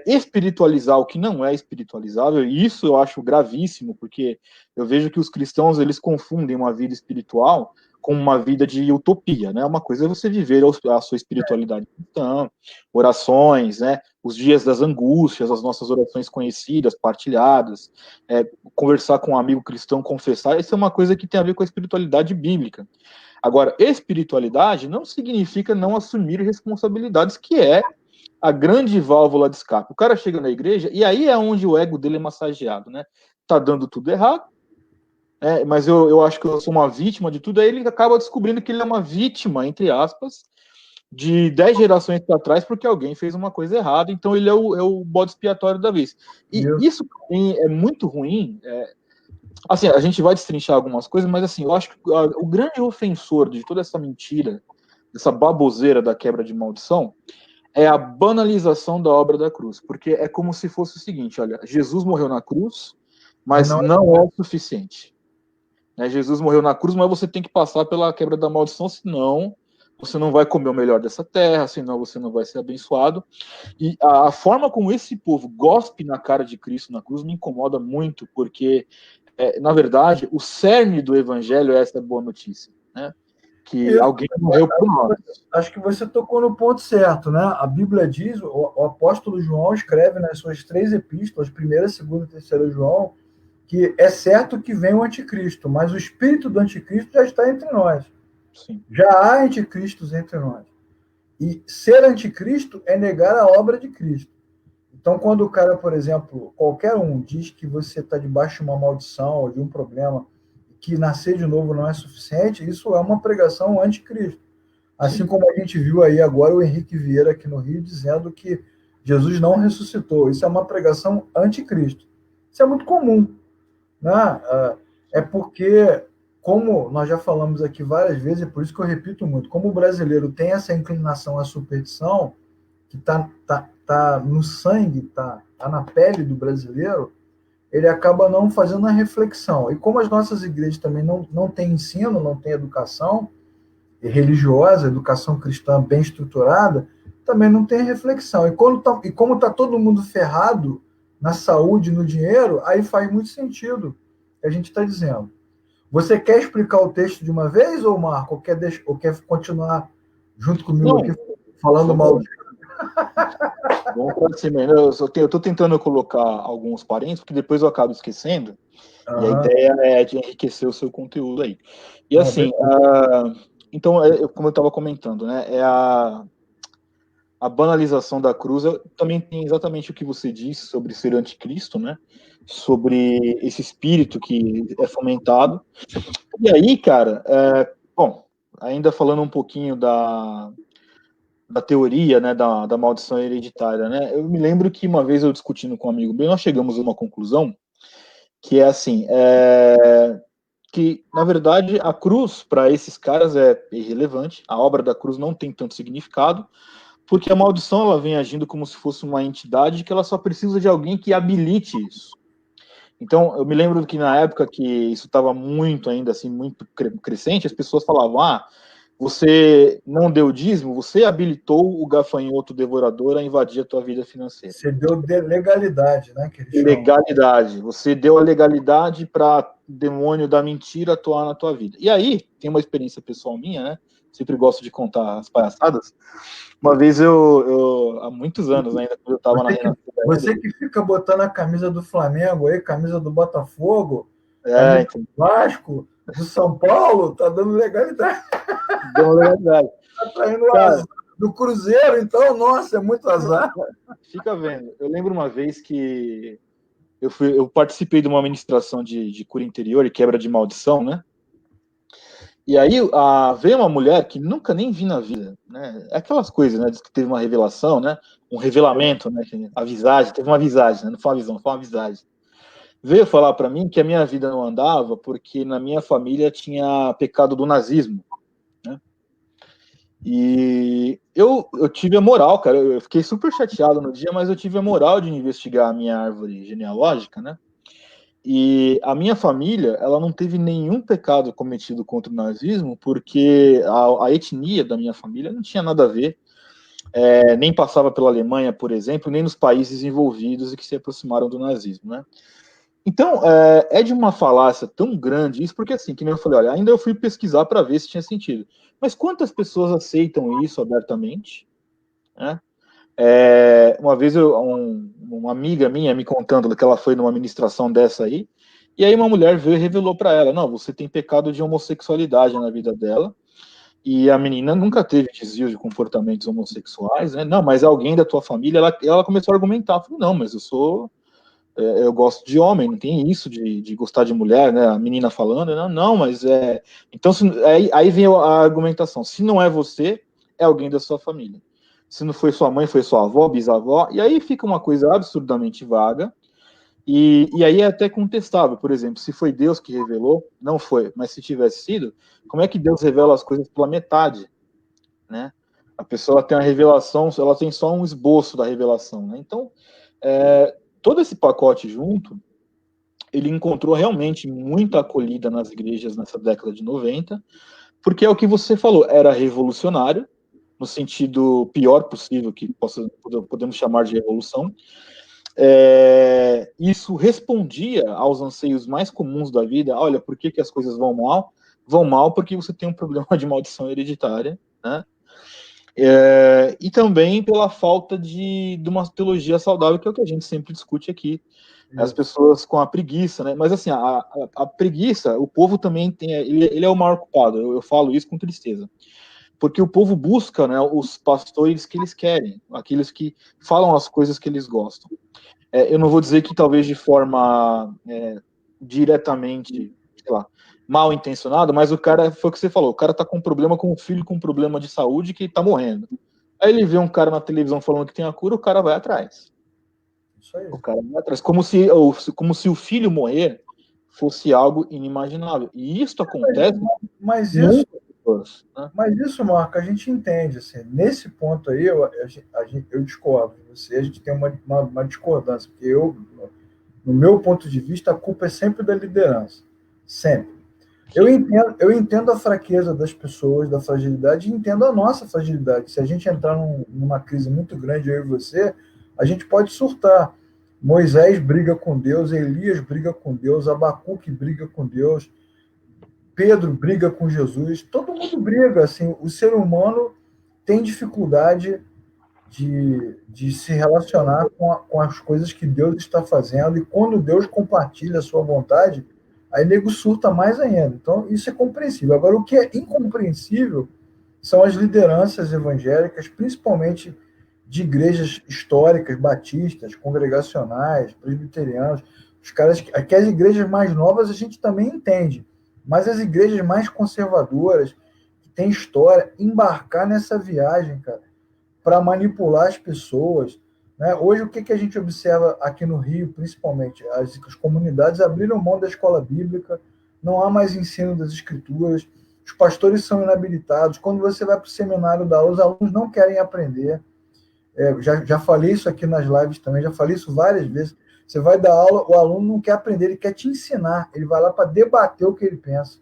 espiritualizar o que não é espiritualizável, e isso eu acho gravíssimo, porque eu vejo que os cristãos eles confundem uma vida espiritual com uma vida de utopia, né? Uma coisa é você viver a sua espiritualidade cristã, orações, né? Os dias das angústias, as nossas orações conhecidas, partilhadas, conversar com um amigo cristão, confessar, isso é uma coisa que tem a ver com a espiritualidade bíblica. Agora, espiritualidade não significa não assumir responsabilidades, que é a grande válvula de escape. O cara chega na igreja e aí é onde o ego dele é massageado, né? Tá dando tudo errado, mas eu acho que eu sou uma vítima de tudo, aí ele acaba descobrindo que ele é uma vítima, entre aspas, de 10 gerações para trás, porque alguém fez uma coisa errada, então ele é o bode expiatório da vez. E isso é muito ruim. Assim, a gente vai destrinchar algumas coisas, mas assim, eu acho que o grande ofensor de toda essa mentira, essa baboseira da quebra de maldição, é a banalização da obra da cruz, porque é como se fosse o seguinte: olha, Jesus morreu na cruz, mas não é o suficiente. Jesus morreu na cruz, mas você tem que passar pela quebra da maldição, senão você não vai comer o melhor dessa terra, senão você não vai ser abençoado. E a forma como esse povo gospe na cara de Cristo na cruz me incomoda muito, porque, na verdade, o cerne do evangelho é essa boa notícia, né? Que alguém morreu por nós. Acho que você tocou no ponto certo, né? A Bíblia diz, o apóstolo João escreve nas suas 3 epístolas, 1ª, 2ª e 3ª João, que é certo que vem o anticristo, mas o espírito do anticristo já está entre nós. Sim. Já há anticristos entre nós. E ser anticristo é negar a obra de Cristo. Então, quando o cara, por exemplo, qualquer um diz que você está debaixo de uma maldição ou de um problema, que nascer de novo não é suficiente, isso é uma pregação anticristo. Assim Sim. como a gente viu aí agora o Henrique Vieira aqui no Rio dizendo que Jesus não ressuscitou. Isso é uma pregação anticristo. Isso é muito comum, né? É porque, como nós já falamos aqui várias vezes, e por isso que eu repito muito, como o brasileiro tem essa inclinação à superstição, que tá no sangue, tá na pele do brasileiro, ele acaba não fazendo a reflexão. E como as nossas igrejas também não têm ensino, não têm educação religiosa, educação cristã bem estruturada, também não tem reflexão. E como está todo mundo ferrado na saúde, no dinheiro, aí faz muito sentido o que a gente está dizendo. Você quer explicar o texto de uma vez, ou Marco, ou quer continuar junto comigo aqui falando mal? Vamos para cima. Eu estou tentando colocar alguns parênteses, porque depois eu acabo esquecendo. E a ideia é de enriquecer o seu conteúdo aí. E assim, então, como eu estava comentando, né, a banalização da cruz também tem exatamente o que você disse sobre ser anticristo, né? Sobre esse espírito que é fomentado. E aí, cara, bom, ainda falando um pouquinho da teoria, né, da maldição hereditária, né? Eu me lembro que uma vez eu discutindo com um amigo meu, nós chegamos a uma conclusão que é assim, que, na verdade, a cruz, para esses caras, é irrelevante, a obra da cruz não tem tanto significado, porque a maldição ela vem agindo como se fosse uma entidade que ela só precisa de alguém que habilite isso. Então, eu me lembro que na época que isso estava muito ainda assim, muito crescente, as pessoas falavam: você não deu dízimo, você habilitou o gafanhoto devorador a invadir a tua vida financeira. Você deu legalidade, né? Legalidade. Você deu a legalidade para o demônio da mentira atuar na tua vida. E aí, tem uma experiência pessoal minha, né? Sempre gosto de contar as palhaçadas. Uma vez há muitos anos ainda, quando eu estava na Renascença. Você que fica botando a camisa do Flamengo aí, camisa do Botafogo, camisa do Vasco, do São Paulo, tá dando legalidade. Deu legalidade. Tá traindo azar. Do Cruzeiro, então, nossa, é muito azar. Fica vendo. Eu lembro uma vez que eu participei de uma ministração de cura interior e quebra de maldição, né? E aí veio uma mulher que nunca nem vi na vida, né? Aquelas coisas, né? Diz que teve uma revelação, né? Um revelamento, né? A visagem, teve uma visagem, né? Não foi uma visão, foi uma visagem. Veio falar para mim que a minha vida não andava porque na minha família tinha pecado do nazismo, né? E eu tive a moral, cara, eu fiquei super chateado no dia, mas eu tive a moral de investigar a minha árvore genealógica, né? E a minha família, ela não teve nenhum pecado cometido contra o nazismo, porque a etnia da minha família não tinha nada a ver, nem passava pela Alemanha, por exemplo, nem nos países envolvidos e que se aproximaram do nazismo, né? Então, é de uma falácia tão grande isso, porque assim, que nem eu falei, olha, ainda eu fui pesquisar para ver se tinha sentido. Mas quantas pessoas aceitam isso abertamente, né? Uma vez uma amiga minha me contando que ela foi numa ministração dessa aí, e aí uma mulher veio e revelou para ela, não, você tem pecado de homossexualidade na vida dela, e a menina nunca teve desvio de comportamentos homossexuais, né? Não, mas alguém da tua família, ela começou a argumentar, falou, não, mas eu gosto de homem, não tem isso de gostar de mulher, né? A menina falando, não, não, mas então aí vem a argumentação, se não é você, é alguém da sua família. Se não foi sua mãe, foi sua avó, bisavó, e aí fica uma coisa absurdamente vaga, e aí é até contestável, por exemplo, se foi Deus que revelou, não foi, mas se tivesse sido, como é que Deus revela as coisas pela metade, né? A pessoa tem a revelação, ela tem só um esboço da revelação, né? Então, todo esse pacote junto, ele encontrou realmente muita acolhida nas igrejas nessa década de 90, porque é o que você falou, era revolucionário, no sentido pior possível que podemos chamar de revolução. Isso respondia aos anseios mais comuns da vida. Olha, por que as coisas vão mal? Vão mal porque você tem um problema de maldição hereditária, né? E também pela falta de uma teologia saudável, que é o que a gente sempre discute aqui. As pessoas com a preguiça, né? Mas assim, a preguiça, o povo também tem, ele é o maior culpado, eu falo isso com tristeza. Porque o povo busca, né, os pastores que eles querem, aqueles que falam as coisas que eles gostam. Eu não vou dizer que talvez de forma diretamente, sei lá, mal intencionada, mas o cara, foi o que você falou, o cara tá com um problema com o filho com um problema de saúde que tá morrendo. Aí ele vê um cara na televisão falando que tem a cura, o cara vai atrás. Isso aí. O cara vai atrás. Como se o filho morrer fosse algo inimaginável. E isso acontece Mas isso, muitas pessoas, né? mas isso, Marco, a gente entende. Assim, nesse ponto aí, eu discordo de você, a gente tem uma discordância, porque no meu ponto de vista, a culpa é sempre da liderança. Sempre. Eu entendo a fraqueza das pessoas, da fragilidade, e entendo a nossa fragilidade. Se a gente entrar numa crise muito grande, eu e você, a gente pode surtar. Moisés briga com Deus, Elias briga com Deus, Abacuque briga com Deus, Pedro briga com Jesus, todo mundo briga. Assim, o ser humano tem dificuldade de se relacionar com as coisas que Deus está fazendo, e quando Deus compartilha a sua vontade, aí nego surta mais ainda. Então, isso é compreensível. Agora, o que é incompreensível são as lideranças evangélicas, principalmente de igrejas históricas, batistas, congregacionais, presbiterianos, os caras que as igrejas mais novas a gente também entende, mas as igrejas mais conservadoras, que têm história, embarcar nessa viagem, cara, para manipular as pessoas, né? Hoje, o que a gente observa aqui no Rio, principalmente, as comunidades abriram mão da escola bíblica, não há mais ensino das escrituras, os pastores são inabilitados. Quando você vai para o seminário da aula, os alunos não querem aprender. Já falei isso aqui nas lives também, já falei isso várias vezes. Você vai dar aula, o aluno não quer aprender, ele quer te ensinar, ele vai lá para debater o que ele pensa.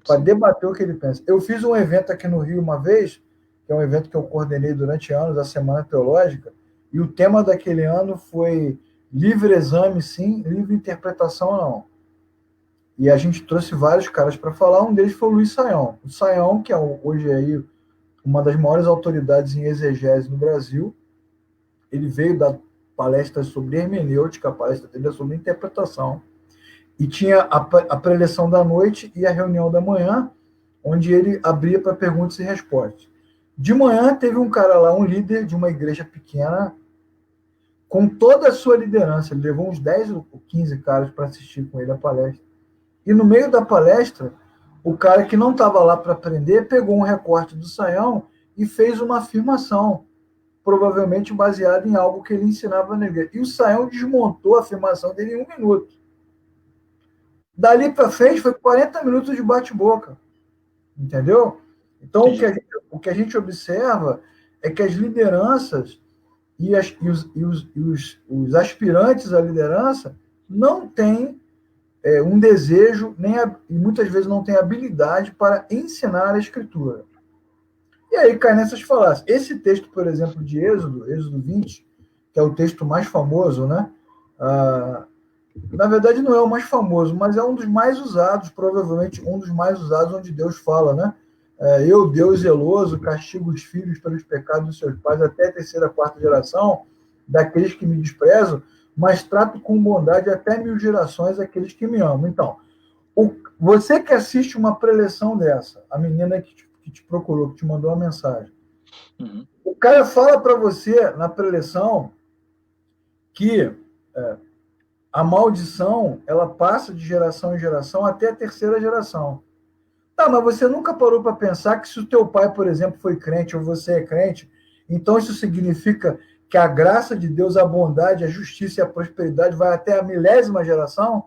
Para debater o que ele pensa. Eu fiz um evento aqui no Rio uma vez, que é um evento que eu coordenei durante anos, a Semana Teológica, e o tema daquele ano foi livre exame, sim, livre interpretação, não. E a gente trouxe vários caras para falar, um deles foi o Luiz Saião. O Saião, que é hoje aí uma das maiores autoridades em exegese no Brasil, ele veio dar palestras sobre hermenêutica, a palestra dele é sobre interpretação. E tinha a preleção da noite e a reunião da manhã, onde ele abria para perguntas e respostas. De manhã teve um cara lá, um líder de uma igreja pequena, com toda a sua liderança. Ele levou uns 10 ou 15 caras para assistir com ele a palestra. E no meio da palestra, o cara que não estava lá para aprender pegou um recorte do Saião e fez uma afirmação, provavelmente baseada em algo que ele ensinava na igreja. E o Saião desmontou a afirmação dele em 1 minuto. Dali para frente foi 40 minutos de bate-boca. Entendeu? Então, o que a gente observa é que as lideranças e os aspirantes à liderança não têm um desejo, e muitas vezes não têm habilidade para ensinar a Escritura. E aí cai nessas falácias. Esse texto, por exemplo, de Êxodo 20, que é o texto mais famoso, né? Na verdade, não é o mais famoso, mas é um dos mais usados, provavelmente um dos mais usados, onde Deus fala, né? Eu, Deus zeloso, castigo os filhos pelos pecados dos seus pais até a terceira, quarta geração daqueles que me desprezam, mas trato com bondade até 1000 gerações aqueles que me amam. Então, você que assiste uma preleção dessa, a menina que te procurou, que te mandou uma mensagem, o cara fala para você na preleção que a maldição ela passa de geração em geração até a terceira geração. Tá, mas você nunca parou para pensar que se o teu pai, por exemplo, foi crente ou você é crente, então isso significa que a graça de Deus, a bondade, a justiça e a prosperidade vai até a 1000ª geração?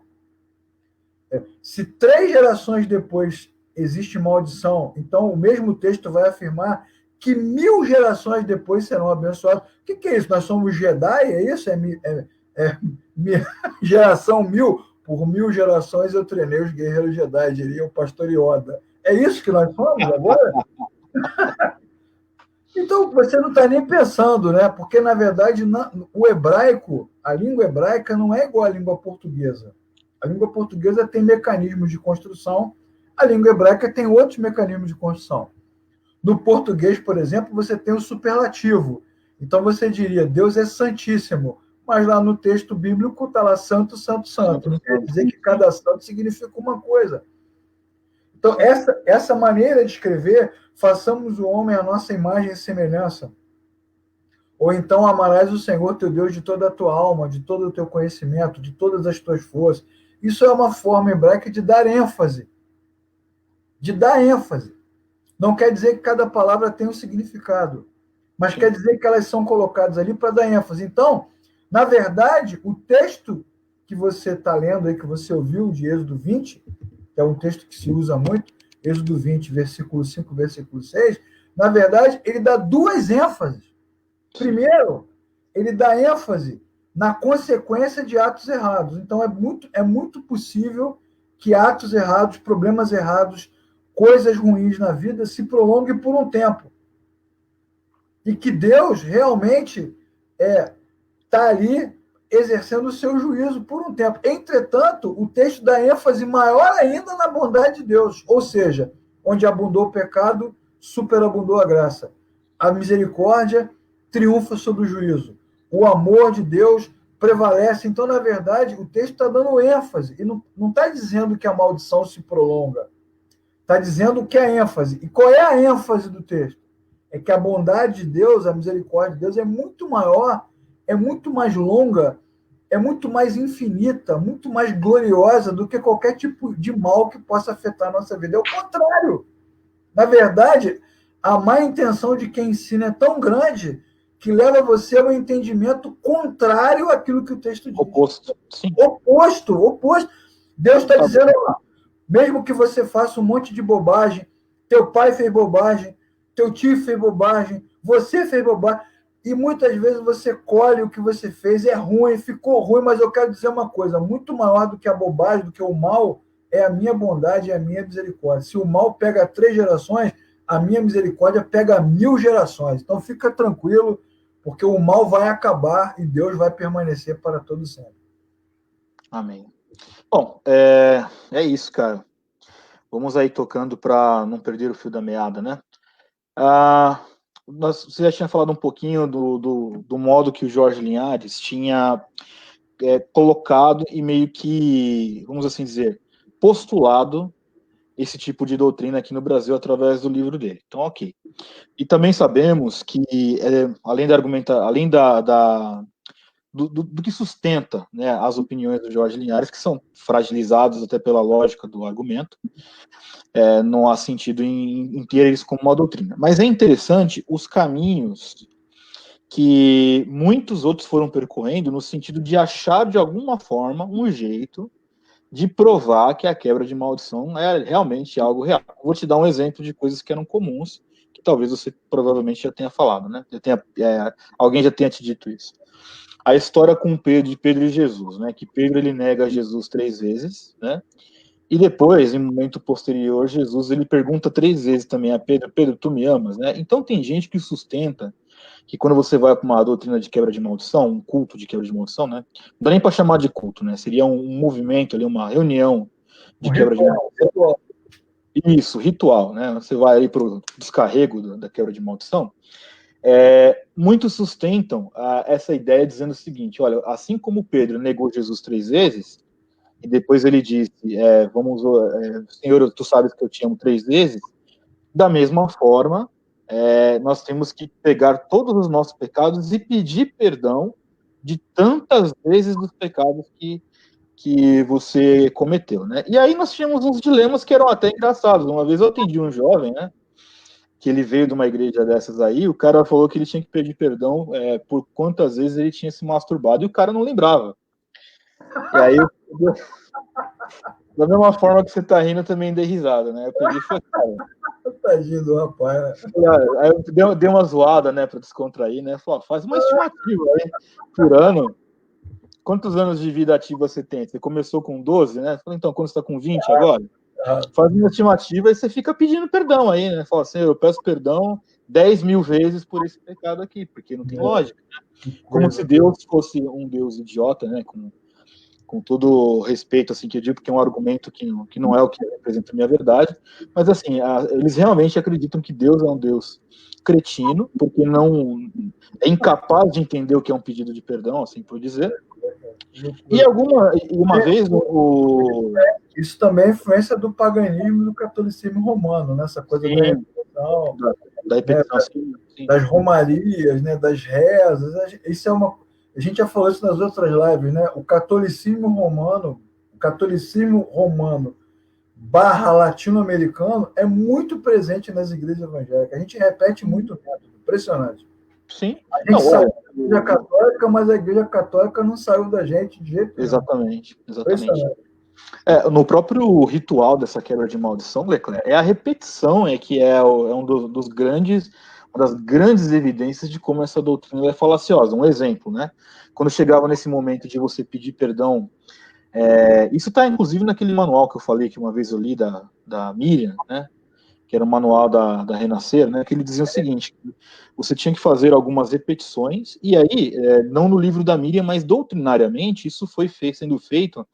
Se 3 gerações depois existe maldição, então o mesmo texto vai afirmar que 1000 gerações depois serão abençoados. O que é isso? Nós somos Jedi? É isso? Geração 1000? Por 1000 gerações eu treinei os guerreiros Jedi, diria o pastor Yoda. É isso que nós somos agora? Então, você não está nem pensando, né? Porque, na verdade, o hebraico, a língua hebraica não é igual à língua portuguesa. A língua portuguesa tem mecanismos de construção, a língua hebraica tem outros mecanismos de construção. No português, por exemplo, você tem o superlativo. Então, você diria, Deus é santíssimo. Mas lá no texto bíblico está lá santo, santo, santo. Não quer dizer que cada santo significa uma coisa. Então, essa maneira de escrever, façamos o homem à nossa imagem e semelhança. Ou então, amarás o Senhor teu Deus de toda a tua alma, de todo o teu conhecimento, de todas as tuas forças. Isso é uma forma hebraica de dar ênfase. De dar ênfase. Não quer dizer que cada palavra tem um significado, mas quer dizer que elas são colocadas ali para dar ênfase. Então, na verdade, o texto que você está lendo aí, que você ouviu de Êxodo 20, que é um texto que se usa muito, Êxodo 20, versículo 5, versículo 6, na verdade, ele dá 2 ênfases. Primeiro, ele dá ênfase na consequência de atos errados. Então, é muito possível que atos errados, problemas errados, coisas ruins na vida se prolonguem por um tempo. E que Deus realmente está ali exercendo o seu juízo por um tempo. Entretanto, o texto dá ênfase maior ainda na bondade de Deus, ou seja, onde abundou o pecado, superabundou a graça. A misericórdia triunfa sobre o juízo. O amor de Deus prevalece. Então, na verdade, o texto está dando ênfase e não está dizendo que a maldição se prolonga. Está dizendo que é ênfase. E qual é a ênfase do texto? É que a bondade de Deus, a misericórdia de Deus é muito maior, é muito mais longa, é muito mais infinita, muito mais gloriosa do que qualquer tipo de mal que possa afetar a nossa vida. É o contrário. Na verdade, a má intenção de quem ensina é tão grande que leva você a um entendimento contrário àquilo que o texto diz. Oposto. Sim. Oposto. Deus está dizendo, mesmo que você faça um monte de bobagem, teu pai fez bobagem, teu tio fez bobagem, você fez bobagem, e muitas vezes você colhe o que você fez, é ruim, ficou ruim, mas eu quero dizer uma coisa, muito maior do que a bobagem, do que o mal, é a minha bondade e a minha misericórdia. Se o mal pega 3 gerações, a minha misericórdia pega 1000 gerações. Então fica tranquilo, porque o mal vai acabar e Deus vai permanecer para todo sempre. Amém. Bom, é isso, cara. Vamos aí tocando para não perder o fio da meada, né? Você já tinha falado um pouquinho do modo que o Jorge Linhares tinha colocado e meio que, vamos assim dizer, postulado esse tipo de doutrina aqui no Brasil através do livro dele. Então, ok. E também sabemos que, além do que sustenta, né, as opiniões do Jorge Linhares, que são fragilizadas até pela lógica do argumento, não há sentido em ter eles como uma doutrina. Mas é interessante os caminhos que muitos outros foram percorrendo no sentido de achar, de alguma forma, um jeito de provar que a quebra de maldição é realmente algo real. Vou te dar um exemplo de coisas que eram comuns, que talvez você provavelmente já tenha falado, né? Alguém já tenha te dito isso. A história com Pedro, de Pedro e Jesus, né? Que Pedro ele nega Jesus 3 vezes, né? E depois, em um momento posterior, Jesus ele pergunta 3 vezes também a Pedro: Pedro, tu me amas, né? Então tem gente que sustenta que quando você vai para uma doutrina de quebra de maldição, um culto de quebra de maldição, né? Não dá nem para chamar de culto, né? Seria um movimento ali, uma reunião de quebra de maldição. Isso, ritual, né? Você vai ali para o descarrego da quebra de maldição. Muitos sustentam essa ideia dizendo o seguinte: olha, assim como Pedro negou Jesus 3 vezes, e depois ele disse, Senhor, tu sabes que eu te amo 3 vezes, da mesma forma, nós temos que pegar todos os nossos pecados e pedir perdão de tantas vezes dos pecados que você cometeu, né? E aí nós tínhamos uns dilemas que eram até engraçados. Uma vez eu atendi um jovem, né? Que ele veio de uma igreja dessas aí, o cara falou que ele tinha que pedir perdão por quantas vezes ele tinha se masturbado, e o cara não lembrava. E aí, da mesma forma que você tá rindo, eu também dei risada, né? Eu peguei e falei, cara... Tadinho do rapaz, né? Aí eu dei uma zoada, né, pra descontrair, né? Falei, faz uma estimativa aí, por ano. Quantos anos de vida ativa você tem? Você começou com 12, né? Falei, então, quando você tá com 20 agora? Faz uma estimativa e você fica pedindo perdão aí, né? Fala assim, eu peço perdão 10 mil vezes por esse pecado aqui, porque não tem lógica, né? Como se Deus fosse um Deus idiota, né? Com todo respeito, assim, que eu digo, porque é um argumento que não é o que representa a minha verdade, mas, assim, eles realmente acreditam que Deus é um Deus cretino, porque não é incapaz de entender o que é um pedido de perdão, assim por dizer. E uma vez isso também é influência do paganismo e do catolicismo romano, né? Essa coisa da repetição, das romarias, né? Das rezas. Isso é a gente já falou isso nas outras lives, né? O catolicismo romano / latino-americano é muito presente nas igrejas evangélicas. A gente repete muito método, impressionante. Sim. A gente saiu da igreja católica, mas a igreja católica não saiu da gente de jeito nenhum. Exatamente. No próprio ritual dessa quebra de maldição, Leclerc, a repetição que uma das grandes evidências de como essa doutrina é falaciosa. Um exemplo, né? Quando chegava nesse momento de você pedir perdão, isso está inclusive naquele manual que eu falei que uma vez eu li da Miriam, né? Que era o manual da Renascer, né? Que ele dizia o seguinte: você tinha que fazer algumas repetições, e aí, não no livro da Miriam, mas doutrinariamente, isso foi sendo feito,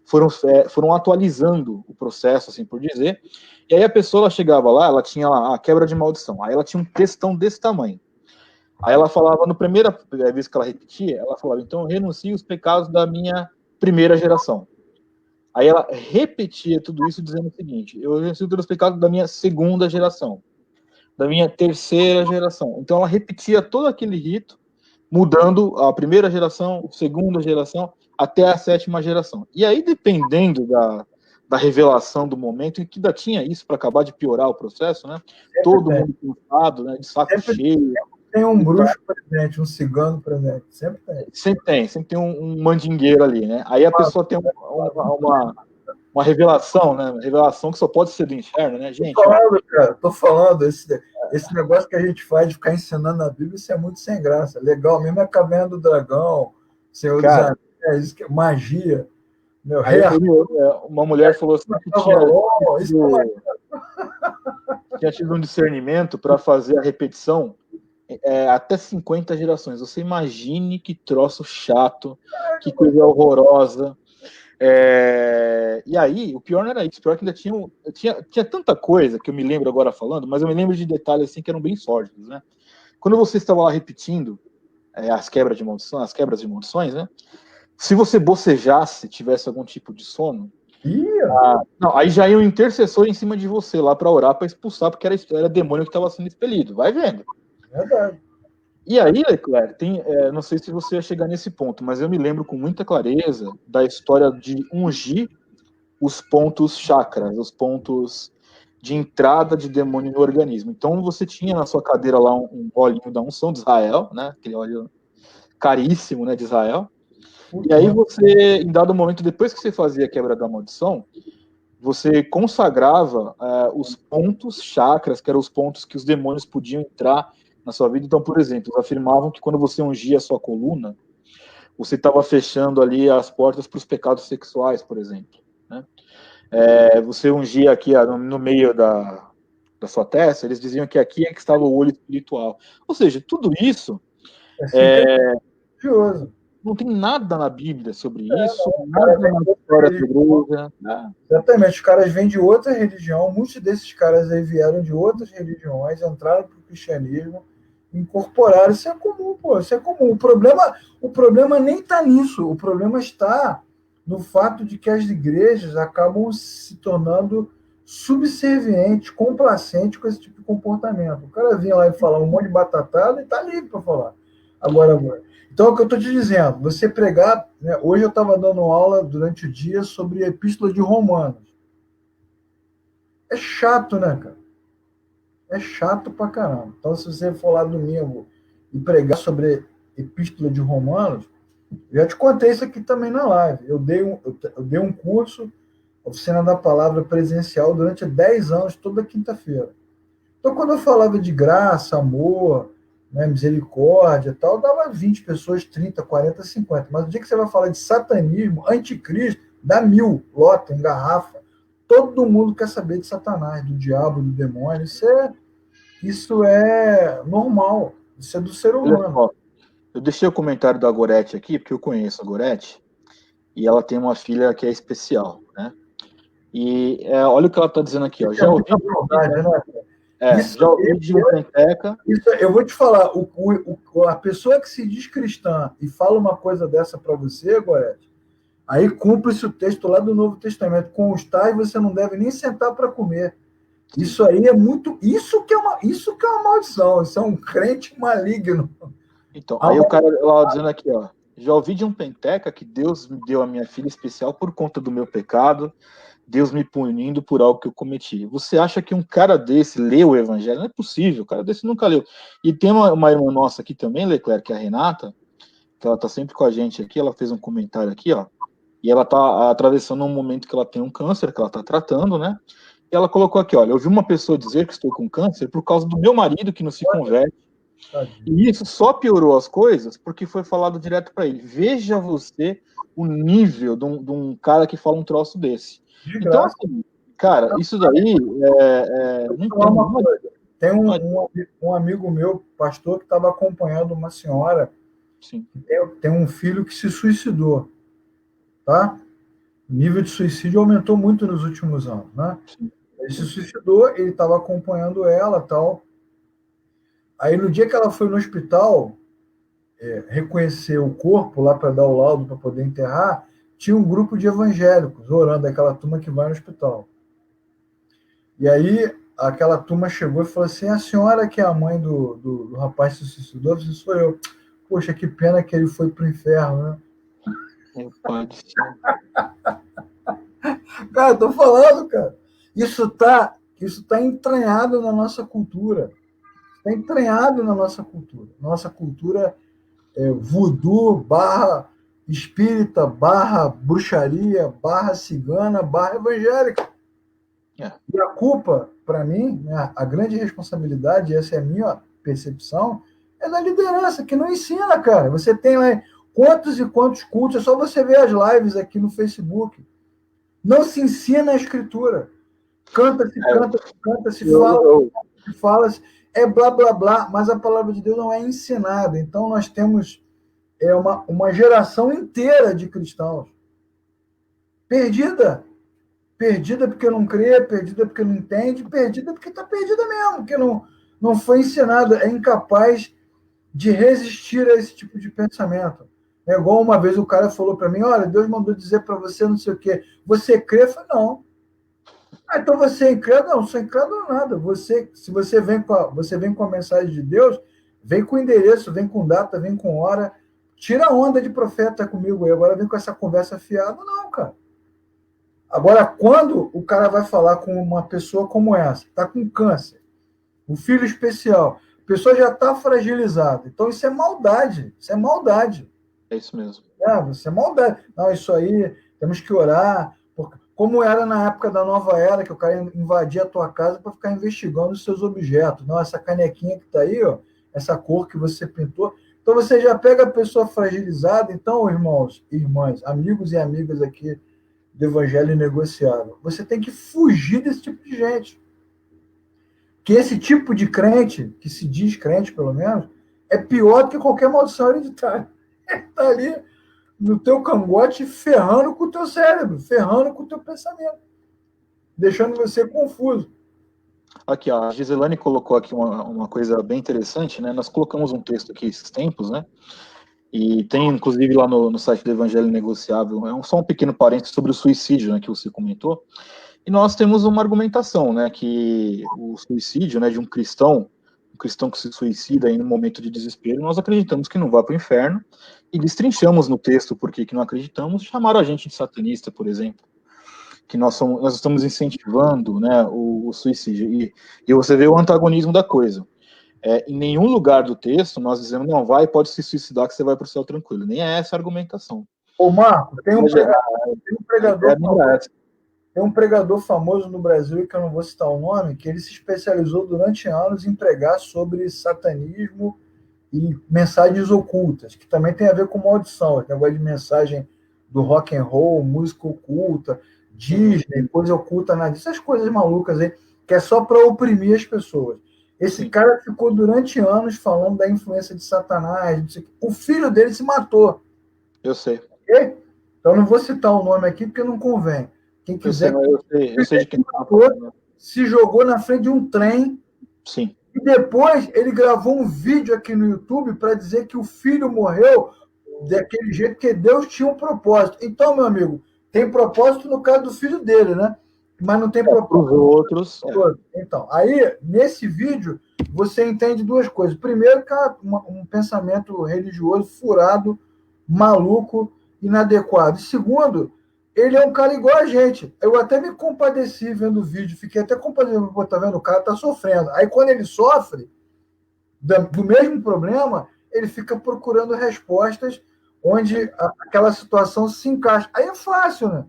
foram atualizando o processo, assim por dizer, e aí a pessoa ela chegava lá, ela tinha a quebra de maldição, aí ela tinha um textão desse tamanho, aí ela falava, na primeira vez que ela repetia, ela falava, então eu renuncio os pecados da minha primeira geração. Aí ela repetia tudo isso dizendo o seguinte: eu renuncio pelos pecados da minha segunda geração, da minha terceira geração. Então ela repetia todo aquele rito, mudando a primeira geração, a segunda geração, até a 7ª geração. E aí, dependendo da revelação do momento, e que ainda tinha isso para acabar de piorar o processo, né? Todo mundo cansado, né? De saco cheio. Tem um bruxo presente, um cigano presente. Sempre tem um mandingueiro ali, né? Aí a pessoa tem uma revelação, né? Uma revelação que só pode ser do inferno, né, gente? Tô falando, esse negócio que a gente faz de ficar ensinando a Bíblia, isso é muito sem graça. Legal mesmo é a Caverna do Dragão, Senhor dos Anéis, isso que é magia. Uma mulher falou assim que tinha tido um discernimento para fazer a repetição até 50 gerações. Você imagine que troço chato, que coisa horrorosa. E aí, o pior não era isso, o pior é que ainda tinha tanta coisa que eu me lembro agora falando, mas eu me lembro de detalhes assim que eram bem sórdidos, né? Quando você estava lá repetindo as quebras de maldições, né? Se você bocejasse, tivesse algum tipo de sono, aí já ia um intercessor em cima de você lá para orar, para expulsar, porque era demônio que estava sendo expelido. Vai vendo. Verdade. E aí, Leclerc, não sei se você ia chegar nesse ponto, mas eu me lembro com muita clareza da história de ungir os pontos chakras, os pontos de entrada de demônio no organismo. Então, você tinha na sua cadeira lá um olhinho da unção de Israel, né? Aquele óleo caríssimo, né, de Israel. E aí você, em dado momento, depois que você fazia a quebra da maldição, você consagrava os pontos chakras, que eram os pontos que os demônios podiam entrar na sua vida. Então, por exemplo, eles afirmavam que quando você ungia a sua coluna, você estava fechando ali as portas para os pecados sexuais, por exemplo, né? Você ungia aqui no meio da sua testa, eles diziam que aqui é que estava o olho espiritual. Ou seja, tudo isso religioso. não tem nada na Bíblia sobre isso, nada na história da igreja. Né? Exatamente, os caras vêm de outra religião, muitos desses caras aí vieram de outras religiões, entraram para o cristianismo, incorporaram. Isso é comum, pô, isso é comum. O problema nem está nisso, o problema está no fato de que as igrejas acabam se tornando subservientes, complacentes com esse tipo de comportamento. O cara vinha lá e falar um monte de batatada e está livre para falar. Agora, então, é o que eu estou te dizendo, você pregar, né, hoje eu estava dando aula durante o dia sobre a Epístola de Romanos. É chato, né, cara? É chato pra caramba. Então, se você for lá domingo e pregar sobre a Epístola de Romanos, eu já te contei isso aqui também na live. Eu dei um curso, Oficina da Palavra presencial, durante 10 anos, toda quinta-feira. Então, quando eu falava de graça, amor, né, misericórdia e tal, dava 20 pessoas, 30, 40, 50. Mas o dia que você vai falar de satanismo, anticristo, dá 1000, lota, engarrafa. Todo mundo quer saber de Satanás, do diabo, do demônio. Isso é normal. Isso é do ser humano. Eu deixei o comentário da Gorete aqui, porque eu conheço a Gorete, e ela tem uma filha que é especial, né? E olha o que ela está dizendo aqui, ó. Já ouvi verdade, né? já ouvi de um penteca. Eu vou te falar, a pessoa que se diz cristã e fala uma coisa dessa para você, Gorete, aí cumpre-se o texto lá do Novo Testamento, com os tais você não deve nem sentar para comer. Isso aí é muito. Isso que é uma maldição, isso é um crente maligno. Então, aí o cara lá dizendo aqui, ó. Já ouvi de um penteca que Deus me deu a minha filha especial por conta do meu pecado, Deus me punindo por algo que eu cometi. Você acha que um cara desse leu o evangelho? Não é possível, um cara desse nunca leu. E tem uma irmã nossa aqui também, Leclerc, que é a Renata, que ela tá sempre com a gente aqui, ela fez um comentário aqui, ó, e ela tá atravessando um momento que ela tem um câncer, que ela tá tratando, né? E ela colocou aqui, olha, eu ouvi uma pessoa dizer que estou com câncer por causa do meu marido que não se converte. E isso só piorou as coisas porque foi falado direto para ele. Veja você o nível de um cara que fala um troço desse. Então, assim, cara, isso daí não tem uma coisa. Tem um amigo meu, pastor, que estava acompanhando uma senhora. Sim. Que tem um filho que se suicidou. Tá? O nível de suicídio aumentou muito nos últimos anos, né? Sim. Ele se suicidou, ele estava acompanhando ela, tal. Aí no dia que ela foi no hospital reconhecer o corpo lá para dar o laudo para poder enterrar, tinha um grupo de evangélicos orando, aquela turma que vai no hospital. E aí aquela turma chegou e falou assim: a senhora que é a mãe do rapaz que se suicidou? Isso sou eu. Poxa, que pena que ele foi para o inferno, né? Meu pai do céu. Cara, eu tô falando, cara. Isso tá entranhado na nossa cultura. Está entranhado na nossa cultura. Nossa cultura é voodoo, barra espírita, barra bruxaria, barra cigana, barra evangélica. E a culpa, para mim, né, a grande responsabilidade, essa é a minha percepção, é da liderança, que não ensina, cara. Você tem lá quantos e quantos cultos, é só você ver as lives aqui no Facebook. Não se ensina a escritura. Canta-se, canta-se, fala-se, é blá, blá, blá, mas a palavra de Deus não é ensinada. Então, nós temos uma geração inteira de cristãos perdida. Perdida porque não crê, perdida porque não entende, perdida porque está perdida mesmo, porque não foi ensinada, é incapaz de resistir a esse tipo de pensamento. É igual uma vez o cara falou para mim: olha, Deus mandou dizer para você não sei o quê. Você crê? Eu falei: não. Então você é incrédulo? Não, sou incrédulo nada. Se você vem com a mensagem de Deus, vem com endereço, vem com data, vem com hora, tira a onda de profeta comigo aí, agora vem com essa conversa fiada. Não, cara. Agora, quando o cara vai falar com uma pessoa como essa, está com câncer, um filho especial, a pessoa já está fragilizada. Então isso é maldade, isso é maldade. É isso mesmo. Isso é maldade. Não, isso aí, temos que orar, como era na época da Nova Era, que o cara invadia a tua casa para ficar investigando os seus objetos. Não, essa canequinha que está aí, ó, essa cor que você pintou. Então você já pega a pessoa fragilizada. Então, irmãos, irmãs, amigos e amigas aqui do Evangelho Negociável, você tem que fugir desse tipo de gente. Que esse tipo de crente, que se diz crente pelo menos, é pior do que qualquer maldição hereditária. Ele está ali no teu cangote, ferrando com o teu cérebro, ferrando com o teu pensamento, deixando você confuso. Aqui, ó, a Giselane colocou aqui uma coisa bem interessante, né? Nós colocamos um texto aqui esses tempos, né? E tem, inclusive, lá no site do Evangelho Negociável, só um pequeno parênteses sobre o suicídio, né, que você comentou. E nós temos uma argumentação, né, que o suicídio, né, de um cristão que se suicida em um momento de desespero, nós acreditamos que não vai para o inferno, e destrinchamos no texto por que não acreditamos, chamaram a gente de satanista, por exemplo, que nós estamos incentivando, né, o suicídio, e você vê o antagonismo da coisa. Em nenhum lugar do texto nós dizemos, não, pode se suicidar que você vai para o céu tranquilo. Nem é essa a argumentação. Ô, Marco, tem um pregador famoso no Brasil, que eu não vou citar o nome, que ele se especializou durante anos em pregar sobre satanismo e mensagens ocultas, que também tem a ver com maldição, esse negócio de mensagem do rock and roll, música oculta, Disney, coisa oculta, essas coisas malucas aí, que é só para oprimir as pessoas. Esse cara ficou durante anos falando da influência de Satanás. O filho dele se matou. Eu sei. Okay? Então, não vou citar o nome aqui porque não convém. Quem quiser. Eu sei de quem está falando. Se jogou na frente de um trem. Sim. E depois ele gravou um vídeo aqui no YouTube para dizer que o filho morreu daquele jeito, que Deus tinha um propósito. Então, meu amigo, tem propósito no caso do filho dele, né? Mas não tem propósito. Os outros. Então, aí, nesse vídeo, você entende duas coisas. Primeiro, que é um pensamento religioso furado, maluco, inadequado. E segundo, ele é um cara igual a gente. Eu até me compadeci vendo o vídeo, fiquei até compadecido, tá vendo? O cara tá sofrendo. Aí, quando ele sofre do mesmo problema, ele fica procurando respostas onde aquela situação se encaixa. Aí é fácil, né?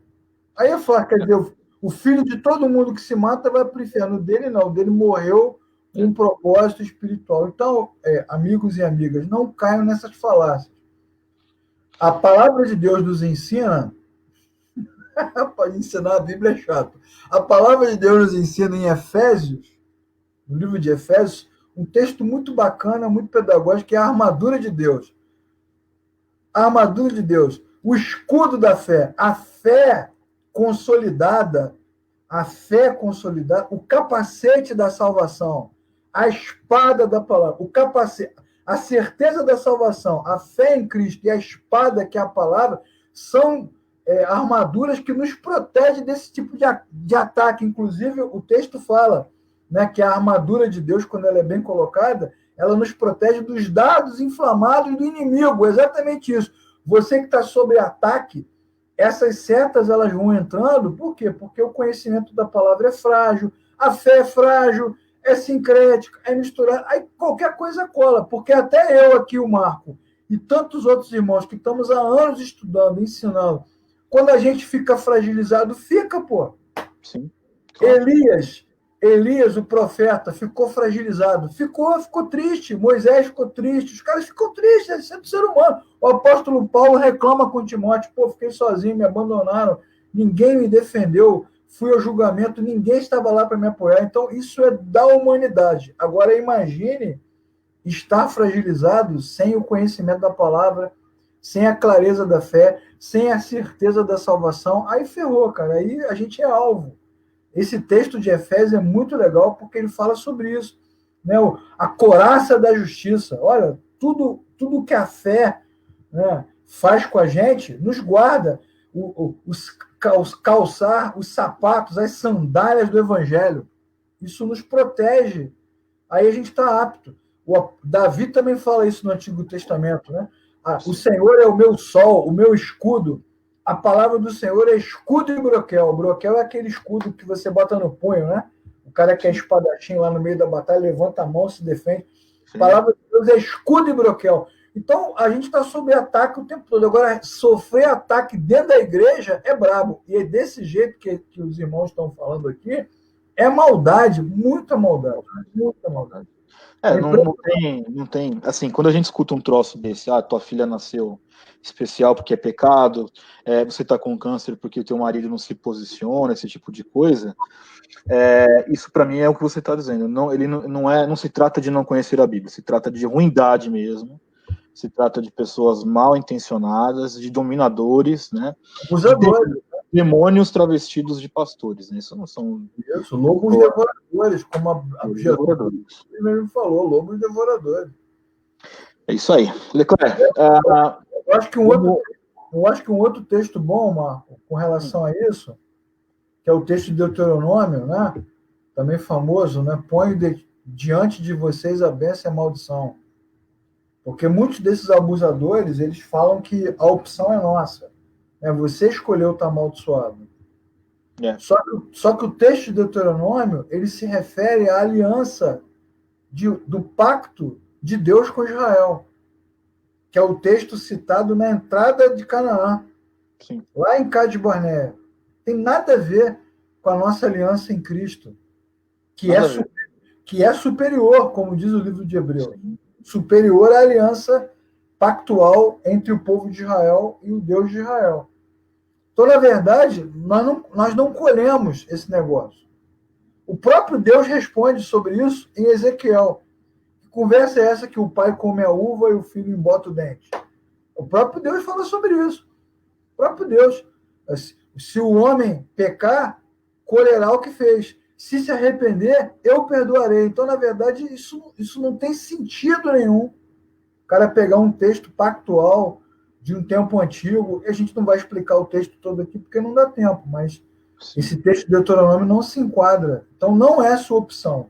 Aí é fácil, quer dizer, o filho de todo mundo que se mata vai para o inferno. O dele não, o dele morreu com um propósito espiritual. Então, amigos e amigas, não caiam nessas falácias. A palavra de Deus nos ensina. Para ensinar a Bíblia é chato. A palavra de Deus nos ensina em Efésios, no livro de Efésios, um texto muito bacana, muito pedagógico, que é a armadura de Deus. A armadura de Deus. O escudo da fé. A fé consolidada, o capacete da salvação, a espada da palavra, o capacete, a certeza da salvação, a fé em Cristo e a espada, que é a palavra, são armaduras que nos protegem desse tipo de ataque. Inclusive, o texto fala, né, que a armadura de Deus, quando ela é bem colocada, ela nos protege dos dardos inflamados do inimigo. Exatamente isso. Você que está sob ataque, essas setas elas vão entrando. Por quê? Porque o conhecimento da palavra é frágil, a fé é frágil, é sincrética, é misturada. Aí qualquer coisa cola, porque até eu aqui, o Marco, e tantos outros irmãos que estamos há anos estudando, ensinando, quando a gente fica fragilizado, fica, pô. Sim. Claro. Elias, o profeta, ficou fragilizado. Ficou triste. Moisés ficou triste. Os caras ficam tristes, é sempre ser humano. O apóstolo Paulo reclama com Timóteo: pô, fiquei sozinho, me abandonaram, ninguém me defendeu, fui ao julgamento, ninguém estava lá para me apoiar. Então, isso é da humanidade. Agora, imagine estar fragilizado sem o conhecimento da palavra, sem a clareza da fé, sem a certeza da salvação. Aí ferrou, cara. Aí a gente é alvo. Esse texto de Efésios é muito legal porque ele fala sobre isso, né? A couraça da justiça. Olha, tudo que a fé, né, faz com a gente, nos guarda. Calçar os sapatos, as sandálias do evangelho. Isso nos protege. Aí a gente está apto. Davi também fala isso no Antigo Testamento, né? O Senhor é o meu sol, o meu escudo. A palavra do Senhor é escudo e broquel. O broquel é aquele escudo que você bota no punho, né? O cara que é espadachim lá no meio da batalha, levanta a mão, se defende. A palavra de Deus é escudo e broquel. Então, a gente está sob ataque o tempo todo. Agora, sofrer ataque dentro da igreja é brabo. E é desse jeito que os irmãos estão falando aqui, é maldade, muita maldade. Muita maldade. Não tem. Assim, quando a gente escuta um troço desse, tua filha nasceu especial porque é pecado, você tá com câncer porque o teu marido não se posiciona, esse tipo de coisa, isso para mim é o que você está dizendo. Não se trata de não conhecer a Bíblia, se trata de ruindade mesmo, se trata de pessoas mal intencionadas, de dominadores, né? Abusadores. Demônios travestidos de pastores, né? Isso não são... Isso, lobos devoradores, como a Jesus mesmo falou, lobos devoradores. É isso aí. Leclerc, eu acho que um outro texto bom, Marco, com relação a isso, que é o texto de Deuteronômio, né? Também famoso, né? Põe diante de vocês a bênção e a maldição. Porque muitos desses abusadores, eles falam que a opção é nossa. Você escolheu estar amaldiçoado. Só que o texto de Deuteronômio, ele se refere à aliança do pacto de Deus com Israel, que é o texto citado na entrada de Canaã, Sim. Lá em Cades Barneia. Tem nada a ver com a nossa aliança em Cristo, que é superior, como diz o livro de Hebreus, superior à aliança pactual entre o povo de Israel e o Deus de Israel. Então, na verdade, nós não colhemos esse negócio. O próprio Deus responde sobre isso em Ezequiel. Que conversa é essa que o pai come a uva e o filho embota o dente? O próprio Deus fala sobre isso. O próprio Deus. Se o homem pecar, colherá o que fez. Se se arrepender, eu perdoarei. Então, na verdade, isso não tem sentido nenhum. O cara pegar um texto pactual de um tempo antigo, e a gente não vai explicar o texto todo aqui porque não dá tempo, mas sim, esse texto de Deuteronômio não se enquadra. Então, não é sua opção.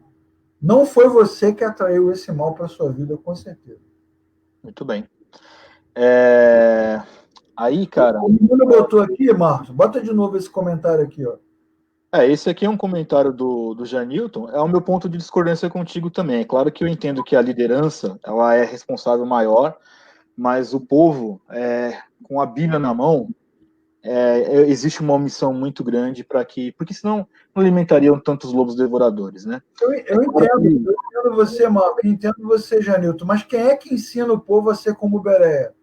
Não foi você que atraiu esse mal para a sua vida, com certeza. Muito bem. Aí, cara... O menino botou aqui, Marcos, bota de novo esse comentário aqui, ó. Esse aqui é um comentário do Janilton, é o meu ponto de discordância contigo também. É claro que eu entendo que a liderança, ela é responsável maior, mas o povo, com a Bíblia na mão, existe uma omissão muito grande porque senão não alimentariam tantos lobos devoradores, né? Eu entendo você, Marco, eu entendo você, Janilton, mas quem é que ensina o povo a ser como Bereia?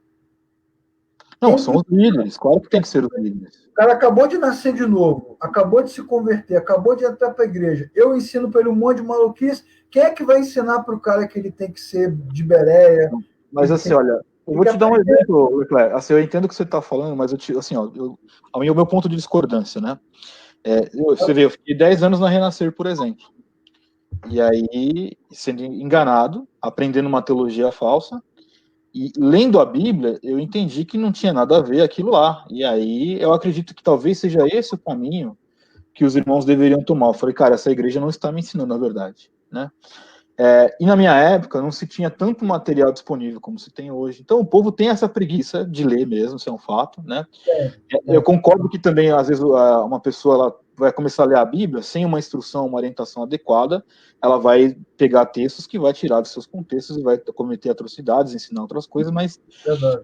Não, são os líderes, claro que tem que ser os líderes. O cara acabou de nascer de novo, acabou de se converter, acabou de entrar para a igreja. Eu ensino para ele um monte de maluquice. Quem é que vai ensinar para o cara que ele tem que ser de Bereia? Mas olha, eu vou te dar um exemplo, Leclerc. Assim, eu entendo o que você está falando, mas o meu ponto de discordância, né? Você vê, eu fiquei 10 anos na Renascer, por exemplo. E aí, sendo enganado, aprendendo uma teologia falsa, e lendo a Bíblia, eu entendi que não tinha nada a ver aquilo lá. E aí, eu acredito que talvez seja esse o caminho que os irmãos deveriam tomar. Eu falei, cara, essa igreja não está me ensinando a verdade, né? E na minha época não se tinha tanto material disponível como se tem hoje. Então o povo tem essa preguiça de ler mesmo, isso é um fato, né? Eu concordo que também, às vezes, uma pessoa ela vai começar a ler a Bíblia sem uma instrução, uma orientação adequada, ela vai pegar textos que vai tirar dos seus contextos e vai cometer atrocidades, ensinar outras coisas, mas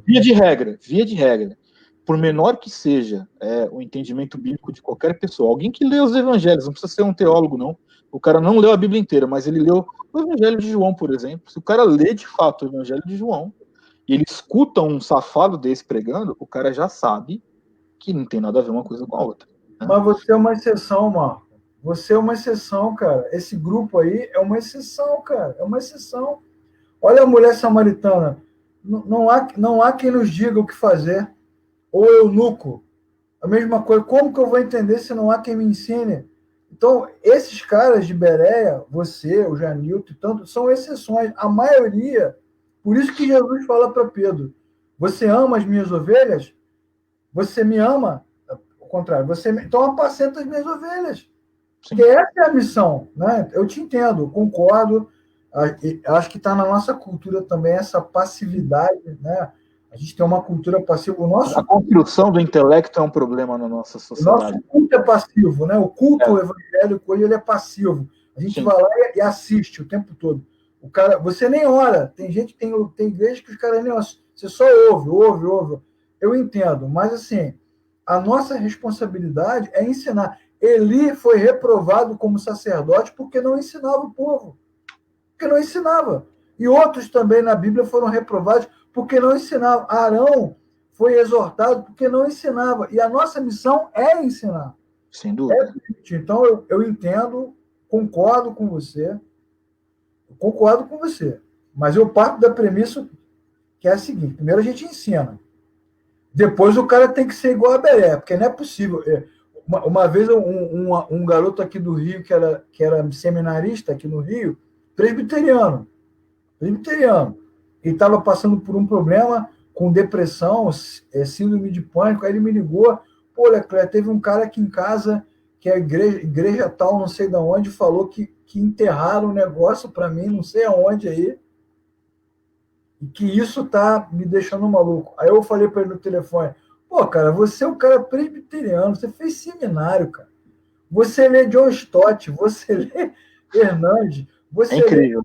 via de regra, por menor que seja o entendimento bíblico de qualquer pessoa, alguém que lê os evangelhos, não precisa ser um teólogo, não. O cara não leu a Bíblia inteira, mas ele leu o Evangelho de João, por exemplo. Se o cara lê de fato o Evangelho de João e ele escuta um safado desse pregando, o cara já sabe que não tem nada a ver uma coisa com a outra. Né? Mas você é uma exceção, Marco. Você é uma exceção, cara. Esse grupo aí é uma exceção, cara. É uma exceção. Olha a mulher samaritana. Não há quem nos diga o que fazer. Ou eunuco. A mesma coisa. Como que eu vou entender se não há quem me ensine? Então, esses caras de Bereia, você, o Janilton, tanto, são exceções. A maioria, por isso que Jesus fala para Pedro, você ama as minhas ovelhas? Você me ama? Ao contrário, então apacenta as minhas ovelhas. Sim. Porque essa é a missão. Né? Eu te entendo, concordo. Acho que está na nossa cultura também essa passividade, né? A gente tem uma cultura passiva. A construção do intelecto é um problema na nossa sociedade. O nosso culto é passivo, né? O culto evangélico ele é passivo. A gente vai lá e assiste o tempo todo. O cara, você nem ora. Tem gente, tem igreja que os caras nem oram. Você só ouve. Eu entendo, mas assim, a nossa responsabilidade é ensinar. Eli foi reprovado como sacerdote porque não ensinava o povo. Porque não ensinava. E outros também na Bíblia foram reprovados porque não ensinavam. Arão foi exortado porque não ensinava. E a nossa missão é ensinar. Sem dúvida. Então, eu entendo, concordo com você, mas eu parto da premissa que é a seguinte: primeiro a gente ensina, depois o cara tem que ser igual a Beré, porque não é possível. Uma vez um garoto aqui do Rio, que era seminarista aqui no Rio, presbiteriano, e estava passando por um problema com depressão, síndrome de pânico, aí ele me ligou, pô, Leclerc, teve um cara aqui em casa, que é a igreja tal, não sei de onde, falou que enterraram um negócio para mim, não sei aonde aí, e que isso tá me deixando maluco. Aí eu falei para ele no telefone, pô, cara, você é um cara presbiteriano, você fez seminário, cara. Você lê John Stott, você lê Hernandes, você incrível.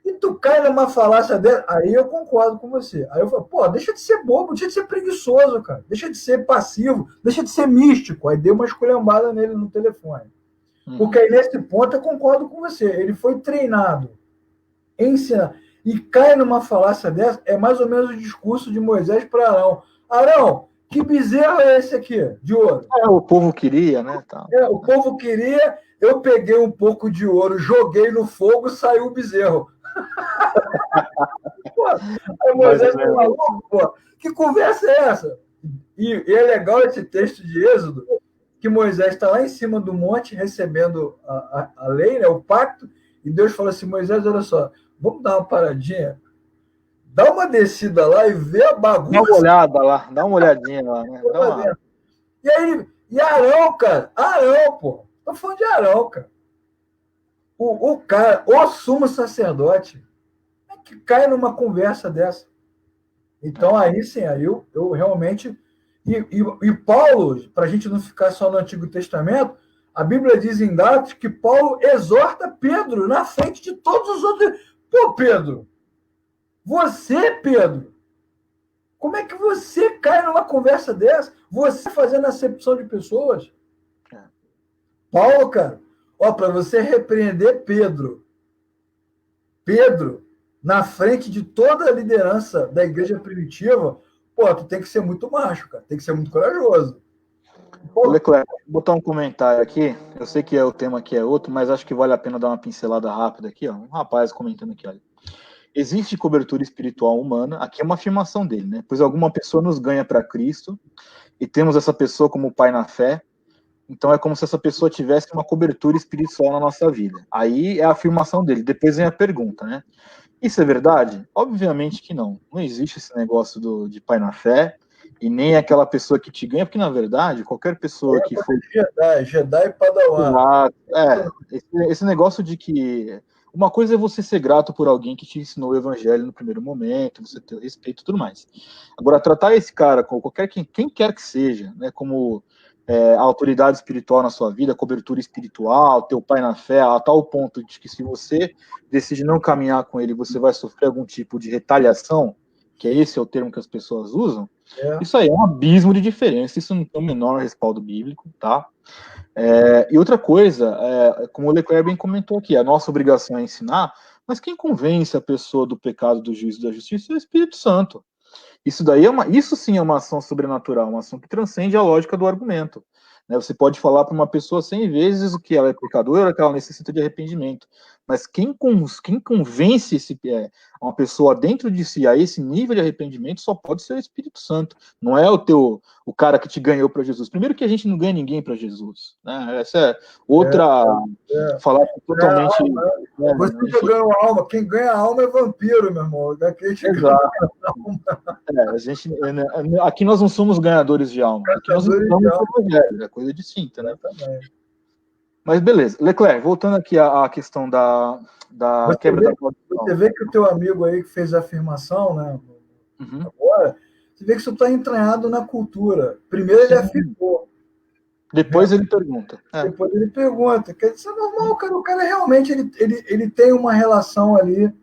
E tu cai numa falácia dela, aí eu concordo com você. Aí eu falo, pô, deixa de ser bobo, deixa de ser preguiçoso, cara. Deixa de ser passivo, deixa de ser místico. Aí deu uma esculhambada nele no telefone. Porque aí nesse ponto eu concordo com você. Ele foi treinado, ensinar. E cai numa falácia dessa, é mais ou menos o discurso de Moisés para Arão. Arão, que bezerro é esse aqui, de ouro? O povo queria, né? Tá. O povo queria, eu peguei um pouco de ouro, joguei no fogo, saiu o bezerro. Pô, aí Moisés tá maluco, pô. Que conversa é essa? E é legal esse texto de Êxodo, que Moisés está lá em cima do monte recebendo a lei, né, o pacto, e Deus fala assim, Moisés, olha só, vamos dar uma paradinha, dá uma descida lá e vê a bagunça. Dá uma olhada lá, dá uma olhadinha lá, né? E aí, Arão, cara, pô, tô falando de Arão, cara. O cara, o sumo sacerdote, é que cai numa conversa dessa. Então, aí sim, aí eu realmente. E Paulo, para a gente não ficar só no Antigo Testamento, a Bíblia diz em Gálatas que Paulo exorta Pedro na frente de todos os outros. Pô, Pedro, Pedro, como é que você cai numa conversa dessa? Você fazendo acepção de pessoas? Paulo, cara, ó, para você repreender Pedro, na frente de toda a liderança da igreja primitiva, pô, tu tem que ser muito macho, cara, tem que ser muito corajoso. Ô, Leclerc, vou botar um comentário aqui, eu sei que o tema aqui é outro, mas acho que vale a pena dar uma pincelada rápida aqui, ó, um rapaz comentando aqui, olha. Existe cobertura espiritual humana, aqui é uma afirmação dele, né? Pois alguma pessoa nos ganha para Cristo e temos essa pessoa como pai na fé, então é como se essa pessoa tivesse uma cobertura espiritual na nossa vida. Aí é a afirmação dele, depois vem a pergunta, né? Isso é verdade? Obviamente que não. Não existe esse negócio de pai na fé e nem aquela pessoa que te ganha, porque na verdade, qualquer pessoa que for... Jedi e Padawan. Esse negócio de que... Uma coisa é você ser grato por alguém que te ensinou o evangelho no primeiro momento, você ter respeito e tudo mais. Agora, tratar esse cara, com quem quer que seja, né, como a autoridade espiritual na sua vida, cobertura espiritual, teu pai na fé, a tal ponto de que se você decide não caminhar com ele, você vai sofrer algum tipo de retaliação, que esse é o termo que as pessoas usam, isso aí é um abismo de diferença, isso não tem o menor respaldo bíblico, tá? E outra coisa, como o Leclerc bem comentou aqui, a nossa obrigação é ensinar, mas quem convence a pessoa do pecado, do juízo e da justiça é o Espírito Santo. Isso daí isso sim é uma ação sobrenatural, uma ação que transcende a lógica do argumento. Né? Você pode falar para uma pessoa 100 vezes o que ela é pecadora, que ela necessita de arrependimento, mas quem convence uma pessoa dentro de si a esse nível de arrependimento só pode ser o Espírito Santo, não é o cara que te ganhou para Jesus. Primeiro que a gente não ganha ninguém para Jesus, né? Essa é outra falar totalmente. Você tá ganhando alma, quem ganha alma é vampiro, meu irmão. Exato. Aqui nós não somos ganhadores de alma, aqui nós não somos evangelho, é coisa distinta, né? Mas beleza, Leclerc, voltando aqui à questão da quebra da maldição. Você vê que o teu amigo aí que fez a afirmação, né? Agora, você vê que isso está entranhado na cultura. Primeiro ele afirmou. Depois ele pergunta. Depois ele pergunta. Quer dizer, isso é normal, cara. O cara realmente ele tem uma relação ali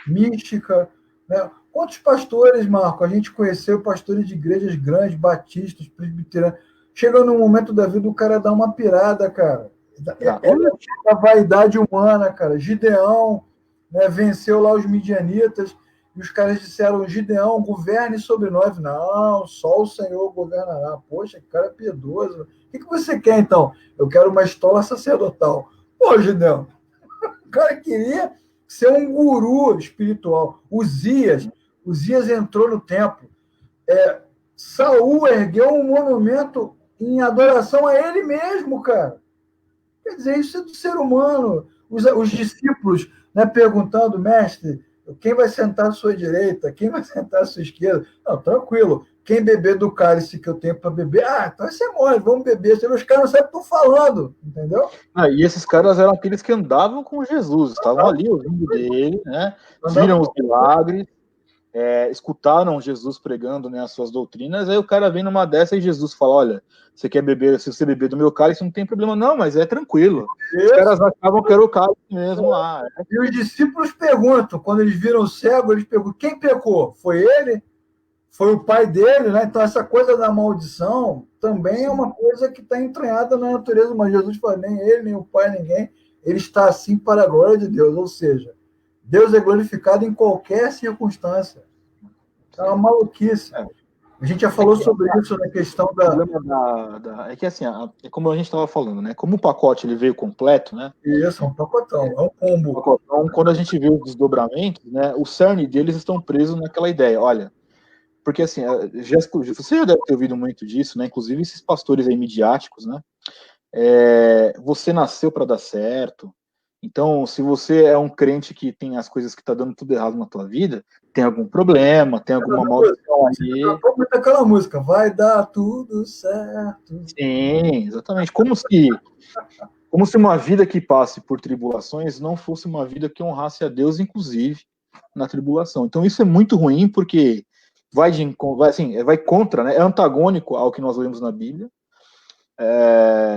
mística, né? Quantos pastores, Marco, a gente conheceu pastores de igrejas grandes, batistas, presbiterianos. Chega num momento da vida, o cara dá uma pirada, cara. É a vaidade humana, cara. Gideão, né, venceu lá os midianitas, e os caras disseram: Gideão, governe sobre nós. Não, só o Senhor governará. Poxa, que cara piedoso. O que você quer, então? Eu quero uma estola sacerdotal. Pô, Gideão, o cara queria ser um guru espiritual. Uzias entrou no templo. Saul ergueu um monumento em adoração a ele mesmo, cara. Quer dizer, isso é do ser humano. Os discípulos, né, perguntando: mestre, quem vai sentar à sua direita? Quem vai sentar à sua esquerda? Não, tranquilo. Quem beber do cálice que eu tenho para beber, então isso é mole, vamos beber. Os caras não sabem o que estão falando, entendeu? E esses caras eram aqueles que andavam com Jesus, estavam ali ouvindo dele, né? Viram os milagres, escutaram Jesus pregando, né, as suas doutrinas. Aí o cara vem numa dessa e Jesus fala: olha, você quer beber, se você beber do meu cálice não tem problema. Não, mas é tranquilo. Os caras achavam que era o cálice mesmo lá. E os discípulos perguntam, quando eles viram o cego, eles perguntam: quem pecou? Foi ele? Foi o pai dele, né? Então essa coisa da maldição também é uma coisa que está entranhada na natureza, mas Jesus fala: nem ele, nem o pai, ninguém, ele está assim para a glória de Deus. Ou seja, Deus é glorificado em qualquer circunstância. É uma maluquice. A gente já falou sobre isso na questão da... É que assim, é como a gente estava falando, né? Como o pacote ele veio completo, né? Isso, é um pacotão, é um combo. Então, quando a gente vê os desdobramentos, né? O cerne deles estão presos naquela ideia. Olha, porque assim, você já deve ter ouvido muito disso, né? Inclusive esses pastores aí midiáticos, né? Você nasceu para dar certo. Então, se você é um crente que tem as coisas que tá dando tudo errado na tua vida, tem algum problema, tem alguma maldição aí. Aquela música, vai dar tudo certo. Sim, exatamente. Como se uma vida que passe por tribulações não fosse uma vida que honrasse a Deus, inclusive, na tribulação. Então, isso é muito ruim, porque vai contra, né? É antagônico ao que nós lemos na Bíblia.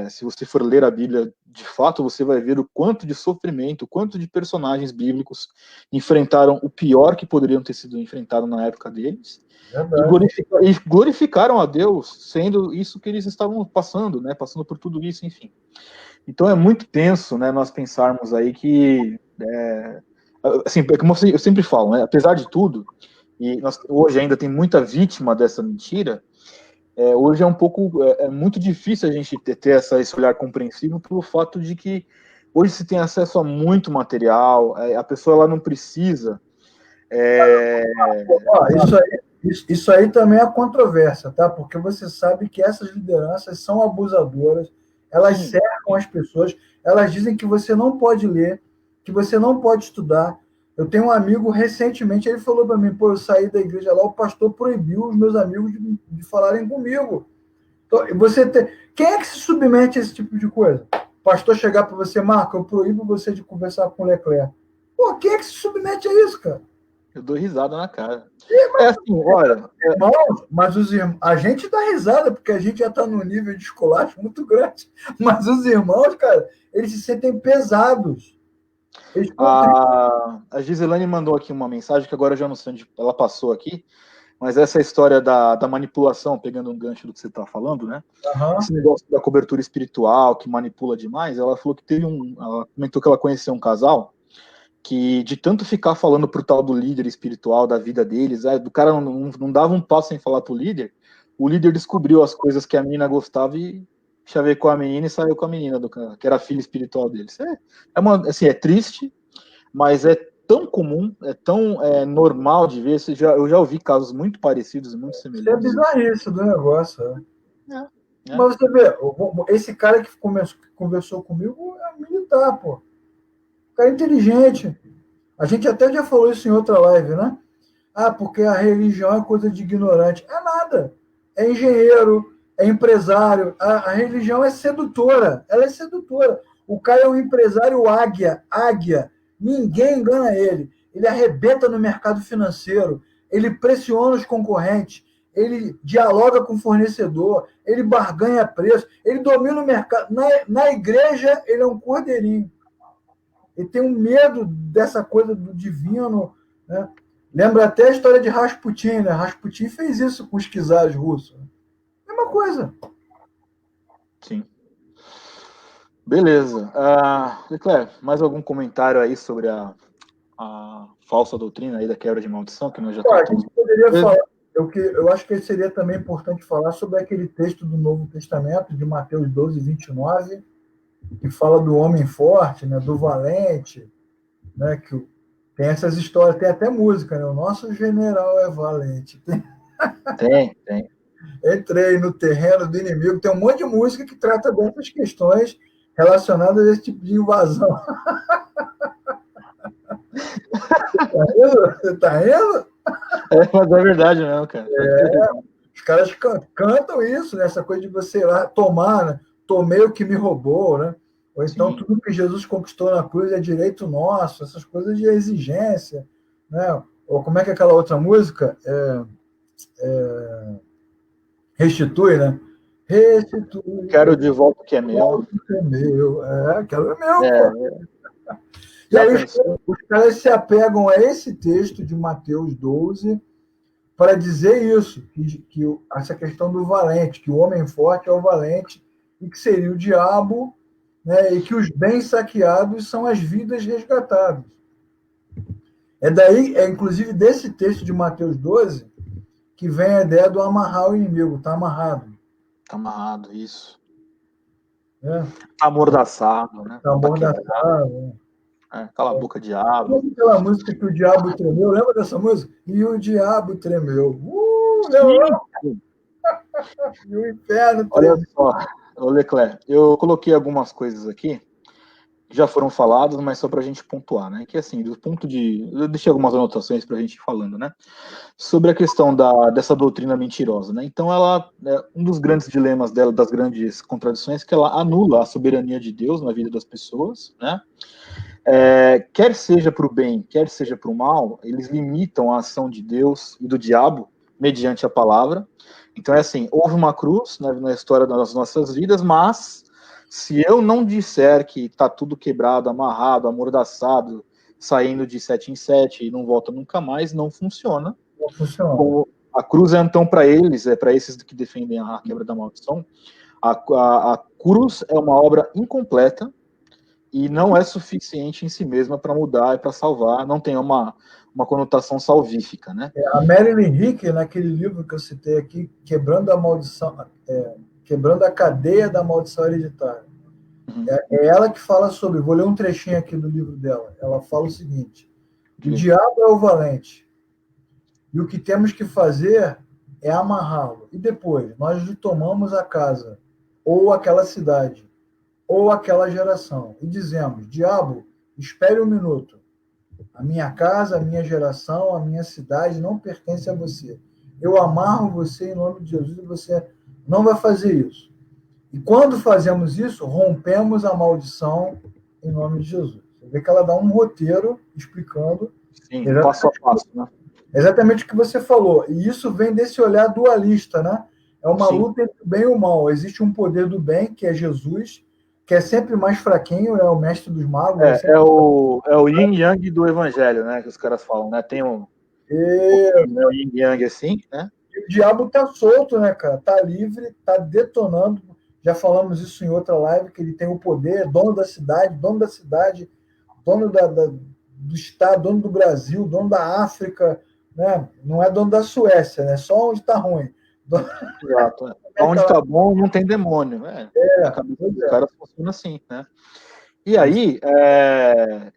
Se você for ler a Bíblia, de fato, você vai ver o quanto de sofrimento, o quanto de personagens bíblicos enfrentaram o pior que poderiam ter sido enfrentado na época deles, e glorificaram a Deus, sendo isso que eles estavam passando, né? Passando por tudo isso, enfim. Então é muito tenso, né? Nós pensarmos aí que, assim, como eu sempre falo, né? Apesar de tudo, e hoje ainda tem muita vítima dessa mentira. Hoje é muito difícil a gente ter esse olhar compreensivo pelo fato de que hoje se tem acesso a muito material, a pessoa ela não precisa. Isso aí também é controvérsia, tá? Porque você sabe que essas lideranças são abusadoras, elas cercam as pessoas, elas dizem que você não pode ler, que você não pode estudar. Eu tenho um amigo, recentemente, ele falou para mim: pô, eu saí da igreja lá, o pastor proibiu os meus amigos de falarem comigo. Então, quem é que se submete a esse tipo de coisa? O pastor chegar para você: Marco, eu proíbo você de conversar com o Leclerc. Pô, quem é que se submete a isso, cara? Eu dou risada na cara. Assim, olha... Mas a gente dá risada, porque a gente já está num nível de esculacho muito grande. Mas os irmãos, cara, eles se sentem pesados. A Giselane mandou aqui uma mensagem, que agora eu já não sei onde ela passou aqui, mas essa história da manipulação, pegando um gancho do que você está falando, né? Esse negócio da cobertura espiritual, que manipula demais, ela falou que ela comentou que ela conheceu um casal que, de tanto ficar falando pro tal do líder espiritual da vida deles, do cara não dava um passo sem falar pro líder, o líder descobriu as coisas que a menina gostava e chavecou a menina e saiu com a menina que era a filha espiritual deles. É triste, mas é tão comum, é tão normal de ver. Eu já ouvi casos muito parecidos e muito semelhantes. É bizarrice do negócio. Mas você vê, esse cara que conversou comigo é militar, pô. O cara é inteligente. A gente até já falou isso em outra live, né? Porque a religião é coisa de ignorante. É nada. É engenheiro, é empresário. A religião é sedutora. Ela é sedutora. O cara é um empresário águia. Ninguém engana ele. Ele arrebenta no mercado financeiro. Ele pressiona os concorrentes. ele dialoga com o fornecedor, ele barganha preço, ele domina o mercado. Na igreja, ele é um cordeirinho. Ele tem um medo dessa coisa do divino, né? Lembra até a história de Rasputin, né? Rasputin fez isso com os czares russos. Mesma coisa. Sim. Beleza. Leclerc, mais algum comentário aí sobre a falsa doutrina aí da quebra de maldição, que nós já A gente poderia falar, eu acho que seria também importante falar sobre aquele texto do Novo Testamento, de Mateus 12, 29, que fala do homem forte, né, do valente, né, que tem essas histórias, tem até música, né? O nosso general é valente. Tem. Entrei no terreno do inimigo, tem um monte de música que trata dessas questões relacionadas a esse tipo de invasão. Você tá rindo? Mas é verdade mesmo, cara. Os caras cantam isso, né? Essa coisa de você ir lá tomar, né? Tomei o que me roubou, né? Ou então Sim. tudo que Jesus conquistou na cruz é direito nosso, essas coisas de exigência, né? Ou como é que é aquela outra música? Restitui, né? Restitui. Quero de volta o que é meu. É meu. Quero é meu, pô. E Já aí pensou? os caras se apegam a esse texto de Mateus 12 para dizer isso, que essa questão do valente, que o homem forte é o valente, e que seria o diabo, né, e que os bens saqueados são as vidas resgatadas. Inclusive desse texto de Mateus 12, que vem a ideia do amarrar o inimigo, está amarrado. Tá amarrado, isso. Né? Tá amordaçado, né? Tá Quebrado. amordaçado. Cala a boca, diabo. Aquela música que o diabo tremeu, lembra dessa música? E o diabo tremeu. Lembra? E o inferno tremeu. Olha só, Leclerc, eu coloquei algumas coisas aqui que já foram faladas, mas só para a gente pontuar, né? Que assim, do ponto de. Eu deixei algumas anotações para a gente ir falando, né? Sobre a questão dessa doutrina mentirosa, né? Então, um dos grandes dilemas dela, das grandes contradições, é que ela anula a soberania de Deus na vida das pessoas, né? Quer seja para o bem, quer seja para o mal, eles limitam a ação de Deus e do diabo mediante a palavra. Então é assim, houve uma cruz, né, na história das nossas vidas, mas se eu não disser que está tudo quebrado, amarrado, amordaçado, saindo de 7 em 7 e não volta nunca mais, não funciona. Não funciona. A cruz é então para eles, para esses que defendem a quebra da maldição, a cruz é uma obra incompleta e não é suficiente em si mesma para mudar e para salvar, não tem uma conotação salvífica, né? A Marilyn Hickey, naquele livro que eu citei aqui, Quebrando a Maldição, Quebrando a Cadeia da Maldição Hereditária, é ela que fala sobre, vou ler um trechinho aqui do livro dela, ela fala o seguinte: o diabo é o valente, e o que temos que fazer é amarrá-lo, e depois nós lhe tomamos a casa, ou aquela cidade, ou aquela geração, e dizemos, diabo, espere um minuto, a minha casa, a minha geração, a minha cidade não pertence a você. Eu amarro você em nome de Jesus e você não vai fazer isso. E quando fazemos isso, rompemos a maldição em nome de Jesus. Você vê que ela dá um roteiro explicando. Sim, passo a passo, né? Exatamente o que você falou. E isso vem desse olhar dualista, né? É uma luta entre o bem e o mal. Existe um poder do bem, que é Jesus, que é sempre mais fraquinho, é o mestre dos magos. É o yin yang do evangelho, né? Que os caras falam, né? Tem o yin yang assim, né? E o diabo tá solto, né, cara? Tá livre, tá detonando. Já falamos isso em outra live, que ele tem o poder, dono da cidade, dono do estado, dono do Brasil, dono da África, né? Não é dono da Suécia, né? Só onde tá ruim. Exato. Onde tá bom, não tem demônio. A cabeça dos caras funciona assim, né? E aí,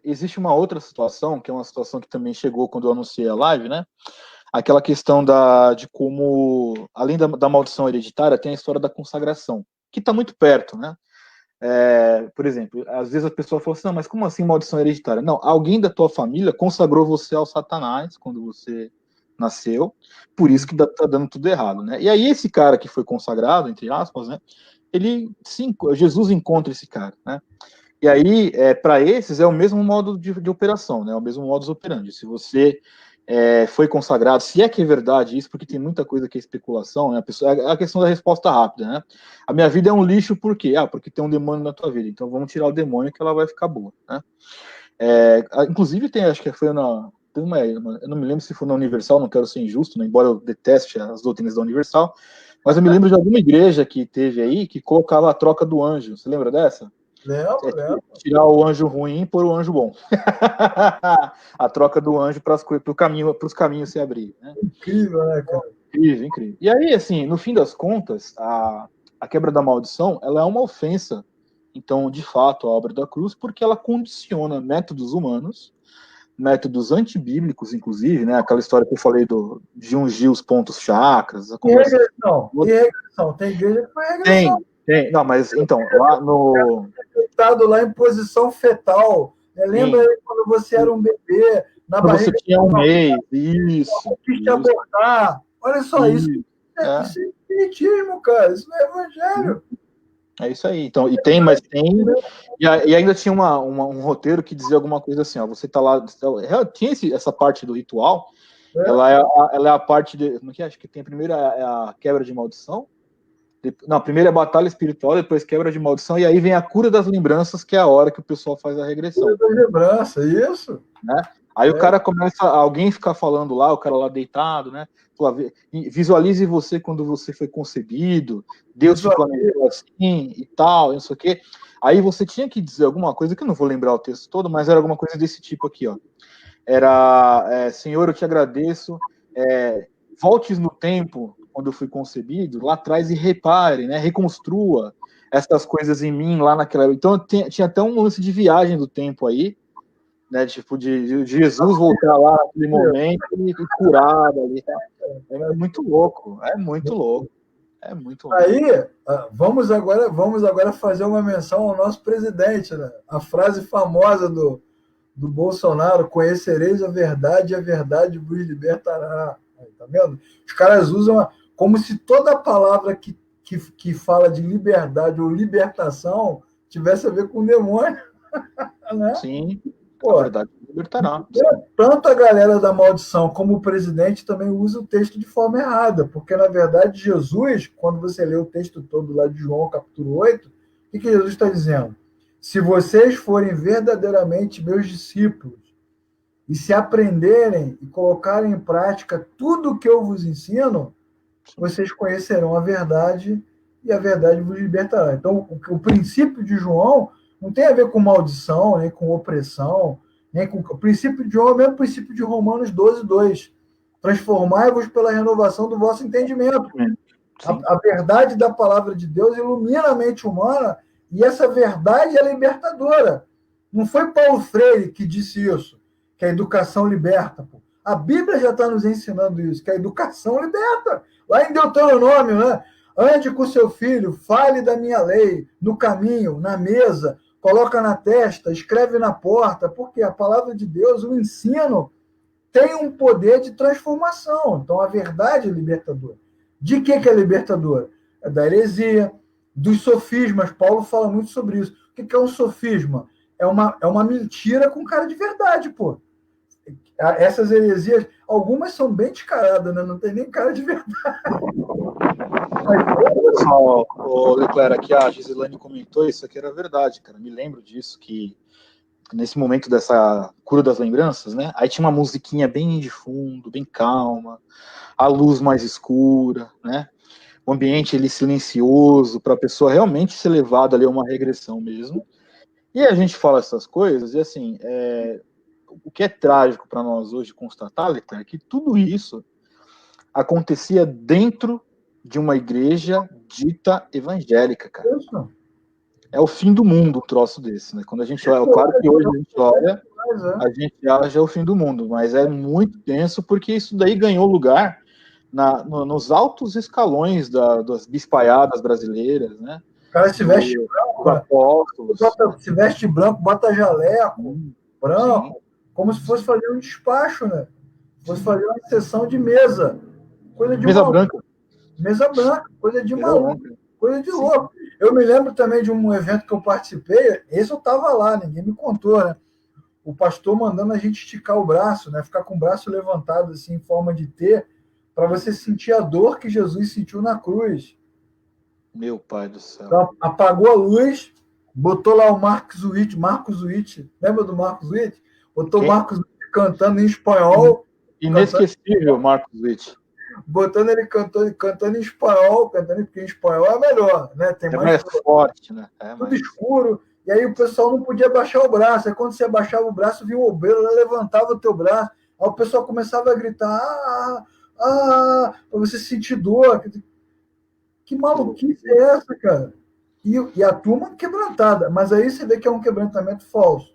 existe uma outra situação, que é uma situação que também chegou quando eu anunciei a live, né? Aquela questão de como, além da maldição hereditária, tem a história da consagração, que está muito perto, né? Por exemplo, às vezes a pessoa fala assim, não, mas como assim maldição hereditária? Não, alguém da tua família consagrou você ao Satanás quando você nasceu, por isso que tá dando tudo errado, né? E aí esse cara que foi consagrado, entre aspas, né? Jesus encontra esse cara, né? E aí, para esses, é o mesmo modo de operação, né? É o mesmo modus operandi. Se você foi consagrado, se é que é verdade isso, porque tem muita coisa que é especulação, né? A questão da resposta rápida, né? A minha vida é um lixo por quê? Porque tem um demônio na tua vida, então vamos tirar o demônio que ela vai ficar boa, né? Inclusive acho que foi eu não me lembro se foi na Universal, não quero ser injusto, né? Embora eu deteste as doutrinas da Universal, mas eu me lembro de alguma igreja que teve aí que colocava a troca do anjo, você lembra dessa? Lembro. Tirar o anjo ruim e pôr o anjo bom. A troca do anjo para os caminhos se abrir. Né? Incrível, né, cara? Incrível, incrível. E aí, assim, no fim das contas, a quebra da maldição, ela é uma ofensa, então, de fato, à obra da cruz, porque ela condiciona métodos humanos, métodos antibíblicos, inclusive, né? Aquela história que eu falei de ungir os pontos chakras. E regressão? Tem igreja que faz regressão. Tem. Não, mas então, lá no... Deitado lá em posição fetal. Lembra aí quando você era um bebê, na quando barriga... você tinha um mês, isso. Quis te abortar. Olha só, isso é espiritismo, cara. Isso não é evangelho. É isso aí. Então, mas tem. E ainda tinha um roteiro que dizia alguma coisa assim, ó, você tá lá. Tinha essa parte do ritual, ela é a parte de. Como que acho que tem? Primeiro é a quebra de maldição. Não, primeiro é a batalha espiritual, depois quebra de maldição, e aí vem a cura das lembranças, que é a hora que o pessoal faz a regressão. Cura das lembranças, isso. Né? Aí o cara começa, alguém fica falando lá, o cara lá deitado, né? Visualize você quando você foi concebido, Deus te planejou assim e tal, não sei o quê. Aí você tinha que dizer alguma coisa, que eu não vou lembrar o texto todo, mas era alguma coisa desse tipo aqui, ó. Era, Senhor, eu te agradeço, voltes no tempo, quando eu fui concebido, lá atrás, e repare, né? Reconstrua essas coisas em mim lá naquela... Então tinha até um lance de viagem do tempo aí, né, tipo, de Jesus voltar lá naquele momento e curado ali. É muito louco, é muito louco. É muito louco. Aí, vamos agora fazer uma menção ao nosso presidente, né? A frase famosa do Bolsonaro: conhecereis a verdade e a verdade vos libertará. Tá vendo? Os caras usam como se toda palavra que fala de liberdade ou libertação tivesse a ver com o demônio. Né? Sim. Pô, a verdade libertará. Tanto a galera da maldição como o presidente também usa o texto de forma errada, porque, na verdade, Jesus, quando você lê o texto todo lá de João, capítulo 8, o que Jesus está dizendo? Se vocês forem verdadeiramente meus discípulos e se aprenderem e colocarem em prática tudo o que eu vos ensino, vocês conhecerão a verdade e a verdade vos libertará. Então, o princípio de João não tem a ver com maldição, nem com opressão, nem com... O princípio de João é o mesmo princípio de Romanos 12, 2. Transformai-vos pela renovação do vosso entendimento. A verdade da palavra de Deus ilumina a mente humana e essa verdade é libertadora. Não foi Paulo Freire que disse isso, que a educação liberta. Pô. A Bíblia já está nos ensinando isso, que a educação liberta. Lá em Deuteronômio, né? Ande com seu filho, fale da minha lei, no caminho, na mesa, coloca na testa, escreve na porta, porque a palavra de Deus, o ensino, tem um poder de transformação. Então, a verdade é libertadora. De que é libertadora? É da heresia, dos sofismas. Paulo fala muito sobre isso. O que é um sofisma? É uma mentira com cara de verdade, pô. Essas heresias, algumas são bem descaradas, né? Não tem nem cara de verdade. Pessoal, o Leclerc, aqui a Giselane comentou, isso aqui era verdade, cara. Me lembro disso, que nesse momento dessa cura das lembranças, né? Aí tinha uma musiquinha bem de fundo, bem calma, a luz mais escura, né? O ambiente ele silencioso, para a pessoa realmente ser levada ali a uma regressão mesmo. E a gente fala essas coisas, e assim, o que é trágico para nós hoje constatar, Leclerc, é que tudo isso acontecia dentro de uma igreja dita evangélica, cara. É o fim do mundo um troço desse, né? Quando a gente olha, claro que hoje a gente acha é o fim do mundo, mas é muito tenso porque isso daí ganhou lugar nos altos escalões das bispaiadas brasileiras, né? O cara se veste branco, apóstolos. Se veste branco, bota jaleco, branco, como se fosse fazer um despacho, né? Fosse fazer uma sessão de mesa. Coisa de mesa branca. Mesa branca, coisa de maluco, coisa de louco. Eu me lembro também de um evento que eu participei, esse eu estava lá, ninguém me contou, né? o pastor mandando a gente esticar o braço, né? Ficar com o braço levantado assim, em forma de T, para você sentir a dor que Jesus sentiu na cruz. Meu pai do céu. Então, apagou a luz, botou lá o Marcos Witt, lembra do Marcos Witt? Botou o Marcos Witt cantando em espanhol. Inesquecível, Marcos Witt. Botando ele cantando em espanhol, porque em espanhol é melhor, né? Tem mais forte, né? Tudo escuro. E aí o pessoal não podia baixar o braço. Aí quando você abaixava o braço, vinha o obreiro, ela levantava o teu braço. Aí o pessoal começava a gritar, para você sentir dor. Que maluquice é essa, cara? E a turma quebrantada. Mas aí você vê que é um quebrantamento falso.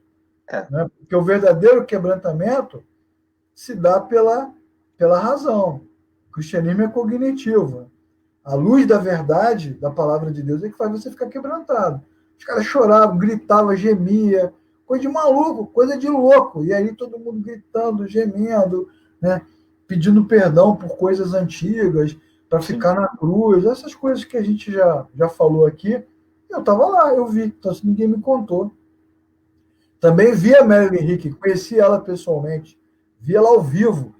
Né? Porque o verdadeiro quebrantamento se dá pela razão. O cristianismo é cognitivo. A luz da verdade, da palavra de Deus, é que faz você ficar quebrantado. Os caras choravam, gritavam, gemia, coisa de maluco, coisa de louco. E aí todo mundo gritando, gemendo, né? Pedindo perdão por coisas antigas, para ficar na cruz, essas coisas que a gente já falou aqui. Eu estava lá, eu vi, então ninguém me contou. Também vi a Marilyn Hickey, conheci ela pessoalmente, vi ela ao vivo.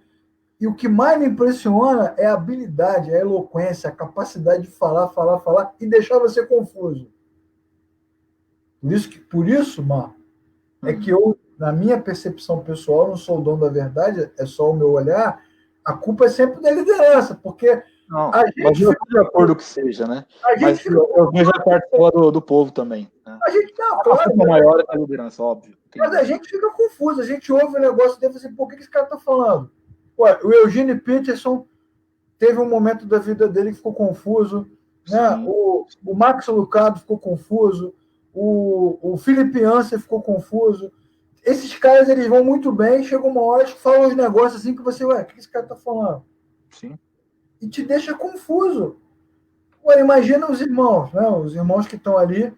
E o que mais me impressiona é a habilidade, a eloquência, a capacidade de falar e deixar você confuso. Por isso, Marco, é que eu, na minha percepção pessoal, não sou o dono da verdade, é só o meu olhar, a culpa é sempre da liderança, porque não, a gente mas eu estou de acordo que seja, né? Mas eu vejo a parcela do povo também. Né? A gente não, claro. A maior é a liderança, óbvio. Mas a gente fica confuso, a gente ouve o negócio dele e assim, por que esse cara está falando? Ué, o Eugene Peterson teve um momento da vida dele que ficou confuso, né? O Max Lucado ficou confuso, o Felipe Anser ficou confuso. Esses caras, eles vão muito bem, chega uma hora que falam uns negócios assim que você, ué, o que esse cara está falando? Sim. E te deixa confuso. Ué, imagina os irmãos, né? Os irmãos que estão ali,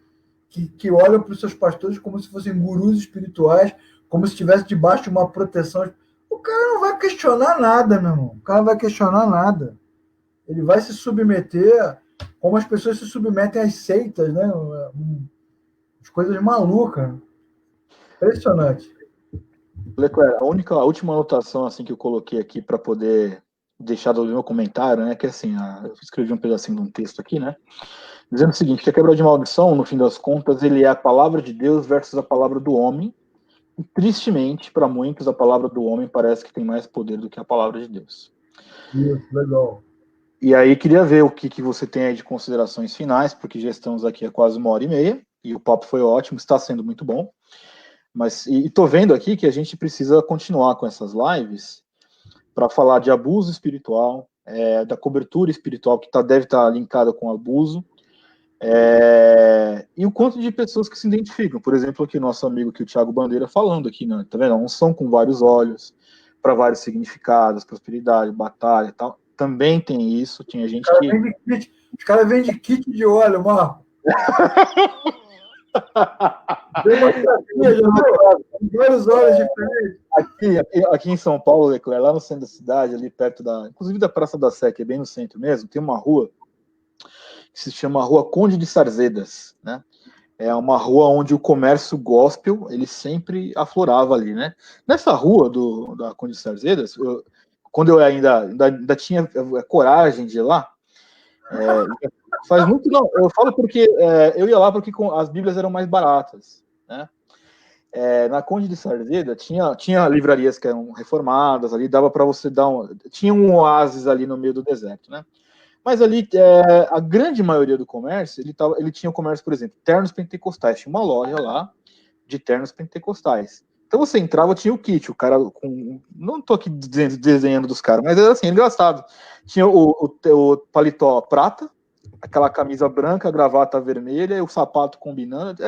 que olham para os seus pastores como se fossem gurus espirituais, como se estivesse debaixo de uma proteção. O cara não vai questionar nada, meu irmão. O cara não vai questionar nada. Ele vai se submeter como as pessoas se submetem às seitas, né? As coisas malucas. Impressionante. Leclerc, a última anotação assim, que eu coloquei aqui para poder deixar do meu comentário, né? Que assim, eu escrevi um pedacinho de um texto aqui, né? Dizendo o seguinte, que a quebra de maldição, no fim das contas, ele é a palavra de Deus versus a palavra do homem. E, tristemente, para muitos, a palavra do homem parece que tem mais poder do que a palavra de Deus. Isso, legal. E aí, queria ver o que você tem aí de considerações finais, porque já estamos aqui há quase 1h30, e o papo foi ótimo, está sendo muito bom. Mas, e tô vendo aqui que a gente precisa continuar com essas lives para falar de abuso espiritual, da cobertura espiritual que deve estar linkada com abuso, e o quanto de pessoas que se identificam. Por exemplo, aqui nosso amigo aqui, o Thiago Bandeira, falando aqui, né? Tá vendo? Não são com vários olhos, para vários significados, prosperidade, batalha e tal. Também tem isso, tinha gente que... Os caras vendem kit de óleo, Marco. Vários olhos diferentes. Aqui em São Paulo, Leclerc, lá no centro da cidade, ali perto inclusive da Praça da Sé, que é bem no centro mesmo, tem uma rua que se chama Rua Conde de Sarzedas, né? É uma rua onde o comércio gospel, ele sempre aflorava ali, né? Nessa rua da Conde de Sarzedas, quando eu ainda tinha coragem de ir lá, faz muito, não, eu falo porque eu ia lá porque as Bíblias eram mais baratas, né? Na Conde de Sarzeda tinha livrarias que eram reformadas, ali dava para você tinha um oásis ali no meio do deserto, né? Mas ali, a grande maioria do comércio, ele tinha o comércio, por exemplo, ternos pentecostais. Tinha uma loja lá de ternos pentecostais. Então você entrava, tinha o kit, o cara com... Não tô aqui desenhando dos caras, mas era assim, engraçado. Tinha o paletó prata, aquela camisa branca, a gravata vermelha, e o sapato combinando.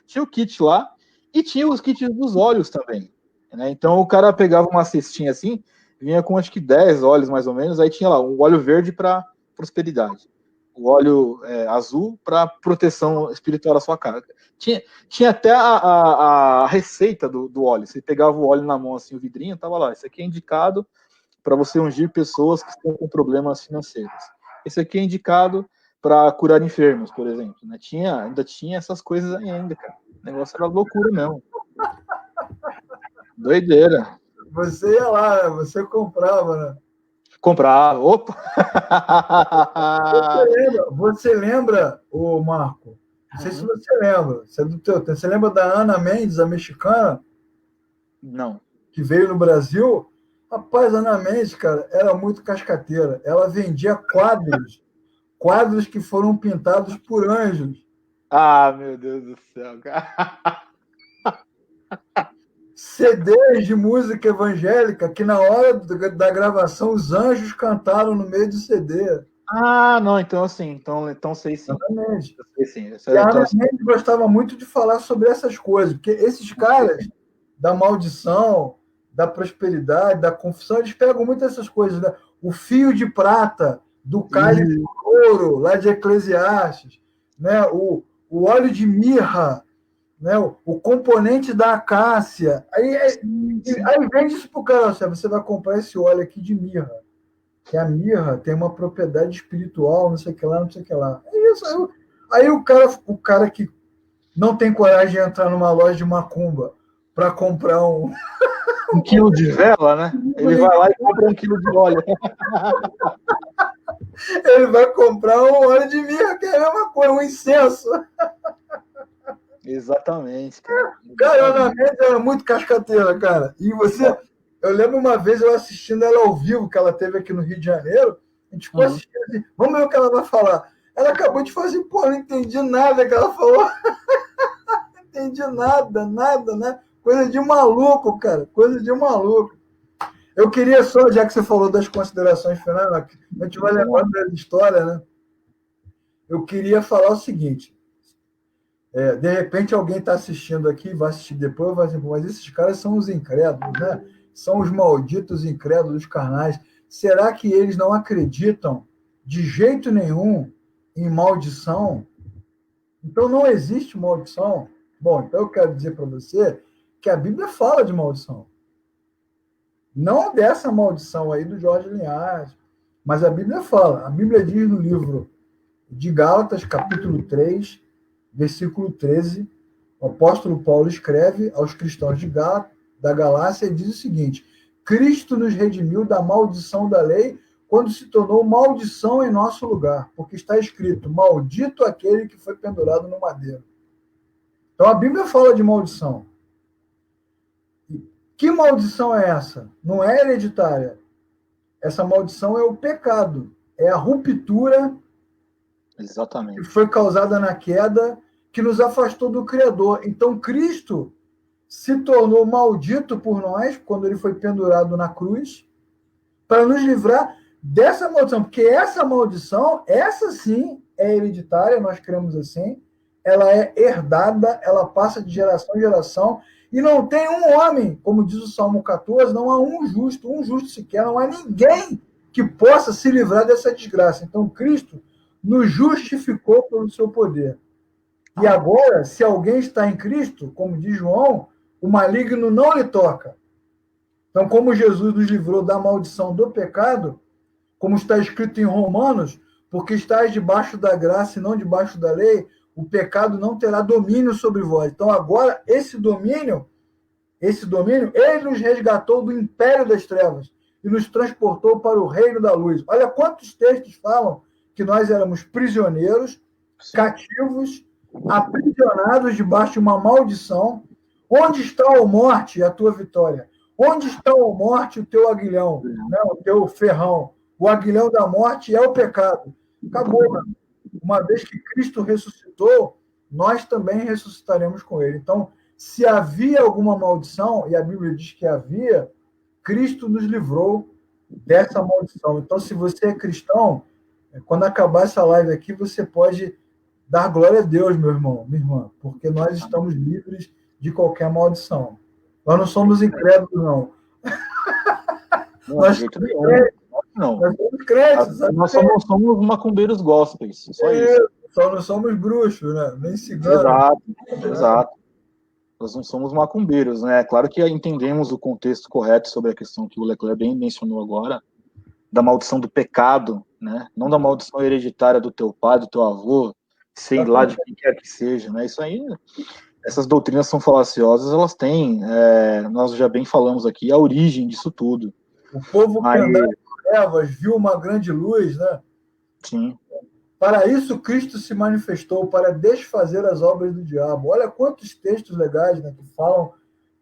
Tinha o kit lá, e tinha os kits dos óleos também. Né? Então o cara pegava uma cestinha assim, vinha com acho que 10 óleos mais ou menos, aí tinha lá um óleo verde para prosperidade, o óleo azul para proteção espiritual da sua casa. Tinha até a receita do óleo. Você pegava o óleo na mão, assim, o vidrinho, tava lá. Esse aqui é indicado para você ungir pessoas que estão com problemas financeiros. Esse aqui é indicado para curar enfermos, por exemplo. Né? Ainda tinha essas coisas ainda, cara. O negócio era loucura mesmo. Doideira. Você ia lá, você comprava, né? Comprar. Opa! Você lembra, ô Marco? Não sei se você lembra. Você é do teu tempo. Você lembra da Ana Mendes, a mexicana, Não. que veio no Brasil? Rapaz, a Ana Mendes, cara, era muito cascateira. Ela vendia quadros que foram pintados por anjos. Ah, meu Deus do céu, cara. CDs de música evangélica que na hora da gravação os anjos cantaram no meio do CD. Ah, não, então assim, então sei sim. Exatamente. Sei sim. E a Então, Ana Mendes gostava muito de falar sobre essas coisas, porque esses caras da maldição, da prosperidade, da confissão, eles pegam muito essas coisas, né? O fio de prata do cálice de ouro, lá de Eclesiastes, né? O óleo de mirra, né? O componente da acácia. Aí vende isso para o cara, você vai comprar esse óleo aqui de mirra, que a mirra tem uma propriedade espiritual, não sei o que lá, não sei o que lá. É isso. Aí o cara que não tem coragem de entrar numa loja de macumba para comprar um quilo de vela, né? Ele vai lá e compra 1 quilo de óleo. ele vai comprar um óleo de mirra, que é a mesma coisa, um incenso. Exatamente, cara. Cara, a Ana Mendes era muito cascateira, cara. E eu lembro uma vez eu assistindo ela ao vivo, que ela teve aqui no Rio de Janeiro, a gente ficou assistindo assim, vamos ver o que ela vai falar. Ela acabou de falar assim, pô, não entendi nada que ela falou. Não entendi nada, né? Coisa de maluco, cara, coisa de maluco. Eu queria só, já que você falou das considerações finais, a gente vai lembrando da história, né? Eu queria falar o seguinte: de repente alguém está assistindo aqui, vai assistir depois, vai dizer, mas esses caras são os incrédulos, né? São os malditos incrédulos carnais. Será que eles não acreditam de jeito nenhum em maldição? Então não existe maldição? Bom, então eu quero dizer para você que a Bíblia fala de maldição. Não dessa maldição aí do Jorge Linhares, mas a Bíblia fala. A Bíblia diz no livro de Gálatas, capítulo 3, versículo 13, o apóstolo Paulo escreve aos cristãos da Galácia e diz o seguinte: Cristo nos redimiu da maldição da lei quando se tornou maldição em nosso lugar, porque está escrito, maldito aquele que foi pendurado no madeiro. Então a Bíblia fala de maldição. Que maldição é essa? Não é hereditária. Essa maldição é o pecado. É a ruptura Exatamente. que foi causada na queda, que nos afastou do Criador. Então, Cristo se tornou maldito por nós, quando ele foi pendurado na cruz, para nos livrar dessa maldição. Porque essa maldição, essa sim, é hereditária, nós cremos assim. Ela é herdada, ela passa de geração em geração. E não tem um homem, como diz o Salmo 14, não há um justo sequer, não há ninguém que possa se livrar dessa desgraça. Então, Cristo nos justificou pelo seu poder. E agora, se alguém está em Cristo, como diz João, o maligno não lhe toca. Então, como Jesus nos livrou da maldição do pecado, como está escrito em Romanos, porque estáis debaixo da graça e não debaixo da lei, o pecado não terá domínio sobre vós. Então, agora, esse domínio, ele nos resgatou do império das trevas e nos transportou para o reino da luz. Olha quantos textos falam que nós éramos prisioneiros, cativos, aprisionados debaixo de uma maldição. Onde está, ó morte, a tua vitória? Onde está, ó morte, o teu aguilhão, né? O teu ferrão? O aguilhão da morte é o pecado. Acabou, mano. Uma vez que Cristo ressuscitou, nós também ressuscitaremos com ele. Então, se havia alguma maldição, e a Bíblia diz que havia, Cristo nos livrou dessa maldição. Então, se você é cristão, quando acabar essa live aqui, você pode dar glória a Deus, meu irmão, minha irmã, porque nós estamos livres de qualquer maldição. Nós não somos incrédulos, não. Nós somos crentes. Nós somos macumbeiros gospels, só isso. Só não somos bruxos, né? Nem ciganos. Exato. Nós não somos macumbeiros, né? Claro que entendemos o contexto correto sobre a questão que o Leclerc bem mencionou agora, da maldição do pecado, né? Não da maldição hereditária do teu pai, do teu avô, sei lá de quem quer que seja, né? Isso aí essas doutrinas são falaciosas, elas têm, nós já bem falamos aqui, a origem disso tudo. O povo que andava em trevas viu uma grande luz, né? Sim. Para isso Cristo se manifestou, para desfazer as obras do diabo. Olha quantos textos legais, né,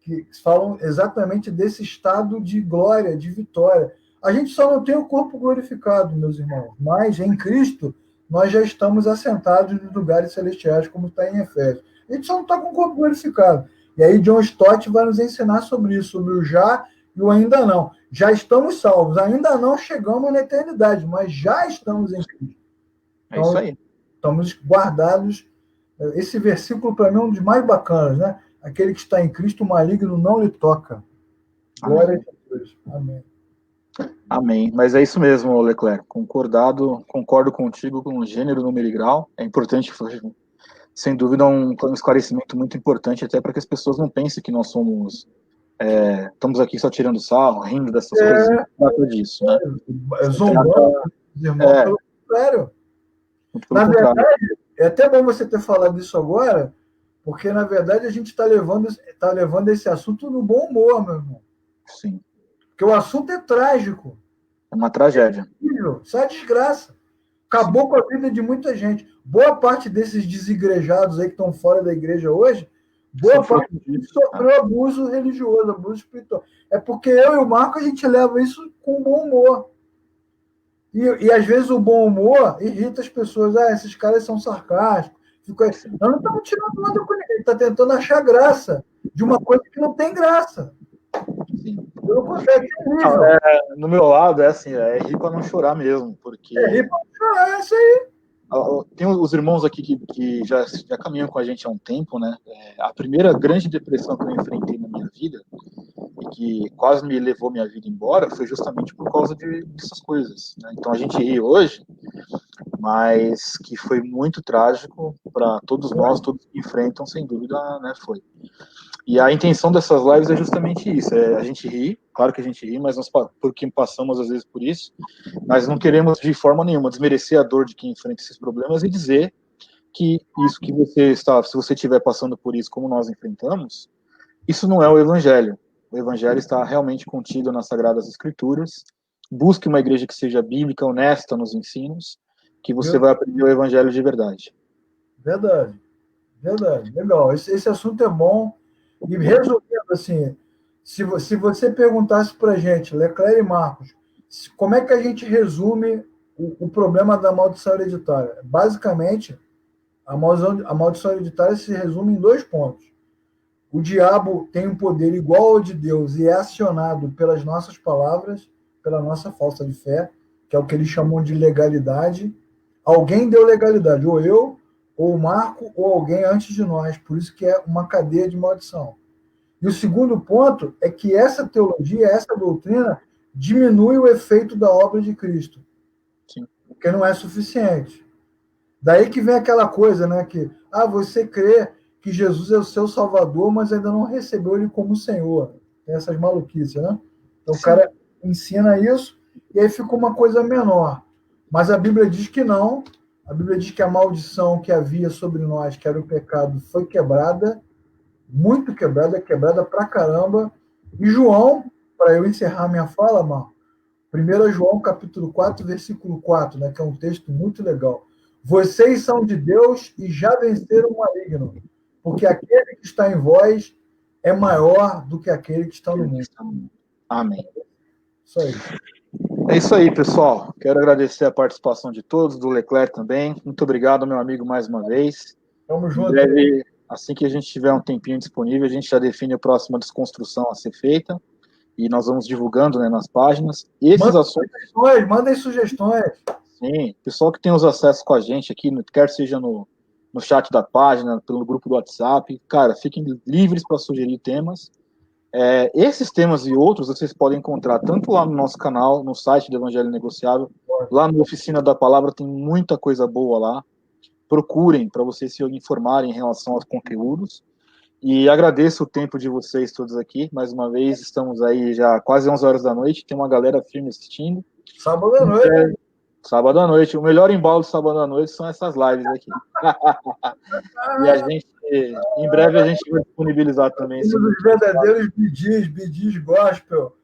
que falam exatamente desse estado de glória, de vitória. A gente só não tem o corpo glorificado, meus irmãos, mas em Cristo nós já estamos assentados nos lugares celestiais, como está em Efésios. A gente só não está com o corpo glorificado. E aí John Stott vai nos ensinar sobre isso, sobre o já e o ainda não. Já estamos salvos, ainda não chegamos na eternidade, mas já estamos em Cristo. Então, é isso aí. Estamos guardados. Esse versículo, para mim, é um dos mais bacanas, né? Aquele que está em Cristo, o maligno não lhe toca. Glória a Deus. Amém. Amém. Mas é isso mesmo, Leclerc. Concordo contigo com o gênero, número e grau. É importante, sem dúvida, um esclarecimento muito importante, até para que as pessoas não pensem que nós somos. Estamos aqui só tirando sarro, rindo dessas coisas. Não trata disso, né? Zombando, irmão, pelo contrário. Na verdade, é até bom você ter falado isso agora, porque, na verdade, a gente está levando esse assunto no bom humor, meu irmão. Sim. Porque o assunto é trágico. É uma tragédia. Isso é desgraça. Acabou com a vida de muita gente. Boa parte desses desigrejados aí que estão fora da igreja hoje, boa parte sofreu abuso religioso, abuso espiritual. É porque eu e o Marco, a gente leva isso com bom humor. E às vezes o bom humor irrita as pessoas. Esses caras são sarcásticos. Nós não estamos tirando nada com ninguém. Está tentando achar graça de uma coisa que não tem graça. Sim. Eu não consigo. No meu lado, é rir para não chorar mesmo. Porque... É rir para não chorar, é isso aí. Tem os irmãos aqui que já caminham com a gente há um tempo, né? A primeira grande depressão que eu enfrentei na minha vida e que quase me levou minha vida embora foi justamente por causa dessas coisas, né? Então a gente ri hoje, mas que foi muito trágico para todos nós, todos que enfrentam, sem dúvida, né? Foi. E a intenção dessas lives é justamente isso, a gente ri, claro que a gente ri, mas nós porque passamos às vezes por isso, mas não queremos de forma nenhuma desmerecer a dor de quem enfrenta esses problemas e dizer que isso que você está, se você estiver passando por isso como nós enfrentamos, isso não é o evangelho. O evangelho está realmente contido nas Sagradas Escrituras. Busque uma igreja que seja bíblica, honesta nos ensinos, que você vai aprender o evangelho de verdade. Verdade. Legal. Esse assunto é bom. E resumindo, assim, se você perguntasse para a gente, Leclerc e Marcos, como é que a gente resume o problema da maldição hereditária? Basicamente, a maldição hereditária se resume em 2 pontos. O diabo tem um poder igual ao de Deus e é acionado pelas nossas palavras, pela nossa falta de fé, que é o que eles chamam de legalidade. Alguém deu legalidade, ou eu, ou o Marco, ou alguém antes de nós. Por isso que é uma cadeia de maldição. E o segundo ponto é que essa teologia, essa doutrina, diminui o efeito da obra de Cristo. Sim. Porque não é suficiente. Daí que vem aquela coisa, né? Que você crê que Jesus é o seu Salvador, mas ainda não recebeu ele como Senhor. Tem essas maluquices, né? Então o cara ensina isso e aí fica uma coisa menor. Mas a Bíblia diz que não. A Bíblia diz que a maldição que havia sobre nós, que era o pecado, foi quebrada, muito quebrada, quebrada pra caramba. E João, para eu encerrar minha fala, Marco, 1 João capítulo 4, versículo 4, né, que é um texto muito legal. Vocês são de Deus e já venceram o maligno, porque aquele que está em vós é maior do que aquele que está no mundo. Amém. Isso aí. É isso aí, pessoal. Quero agradecer a participação de todos, do Leclerc também. Muito obrigado, meu amigo, mais uma vez. Tamo junto. Em breve, assim que a gente tiver um tempinho disponível, a gente já define a próxima desconstrução a ser feita. E nós vamos divulgando, né, nas páginas. E esses assuntos... Mandem sugestões. Sim, pessoal que tem os acessos com a gente aqui, quer seja no chat da página, pelo grupo do WhatsApp, cara, fiquem livres para sugerir temas. Esses temas e outros vocês podem encontrar tanto lá no nosso canal, no site do Evangelho Negociável, lá na Oficina da Palavra tem muita coisa boa lá. Procurem para vocês se informarem em relação aos conteúdos. E agradeço o tempo de vocês todos aqui. Mais uma vez, estamos aí já quase 11 horas da noite, tem uma galera firme assistindo. Sábado à noite. Sábado à noite. O melhor embalo de sábado à noite são essas lives aqui. E a gente, em breve, a gente vai disponibilizar também esse. Os verdadeiros bidis gospel.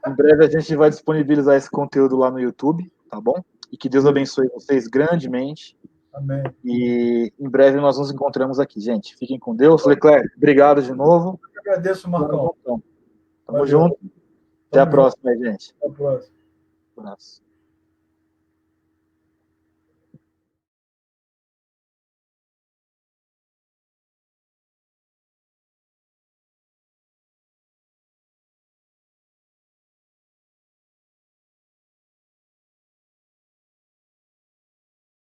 Em breve a gente vai disponibilizar esse conteúdo lá no YouTube, tá bom? E que Deus abençoe vocês grandemente. Amém. E em breve nós nos encontramos aqui, gente. Fiquem com Deus. Leclerc, obrigado de novo. Eu agradeço, Marcão. Tamo junto. Até a próxima, gente. Até a próxima. Um abraço.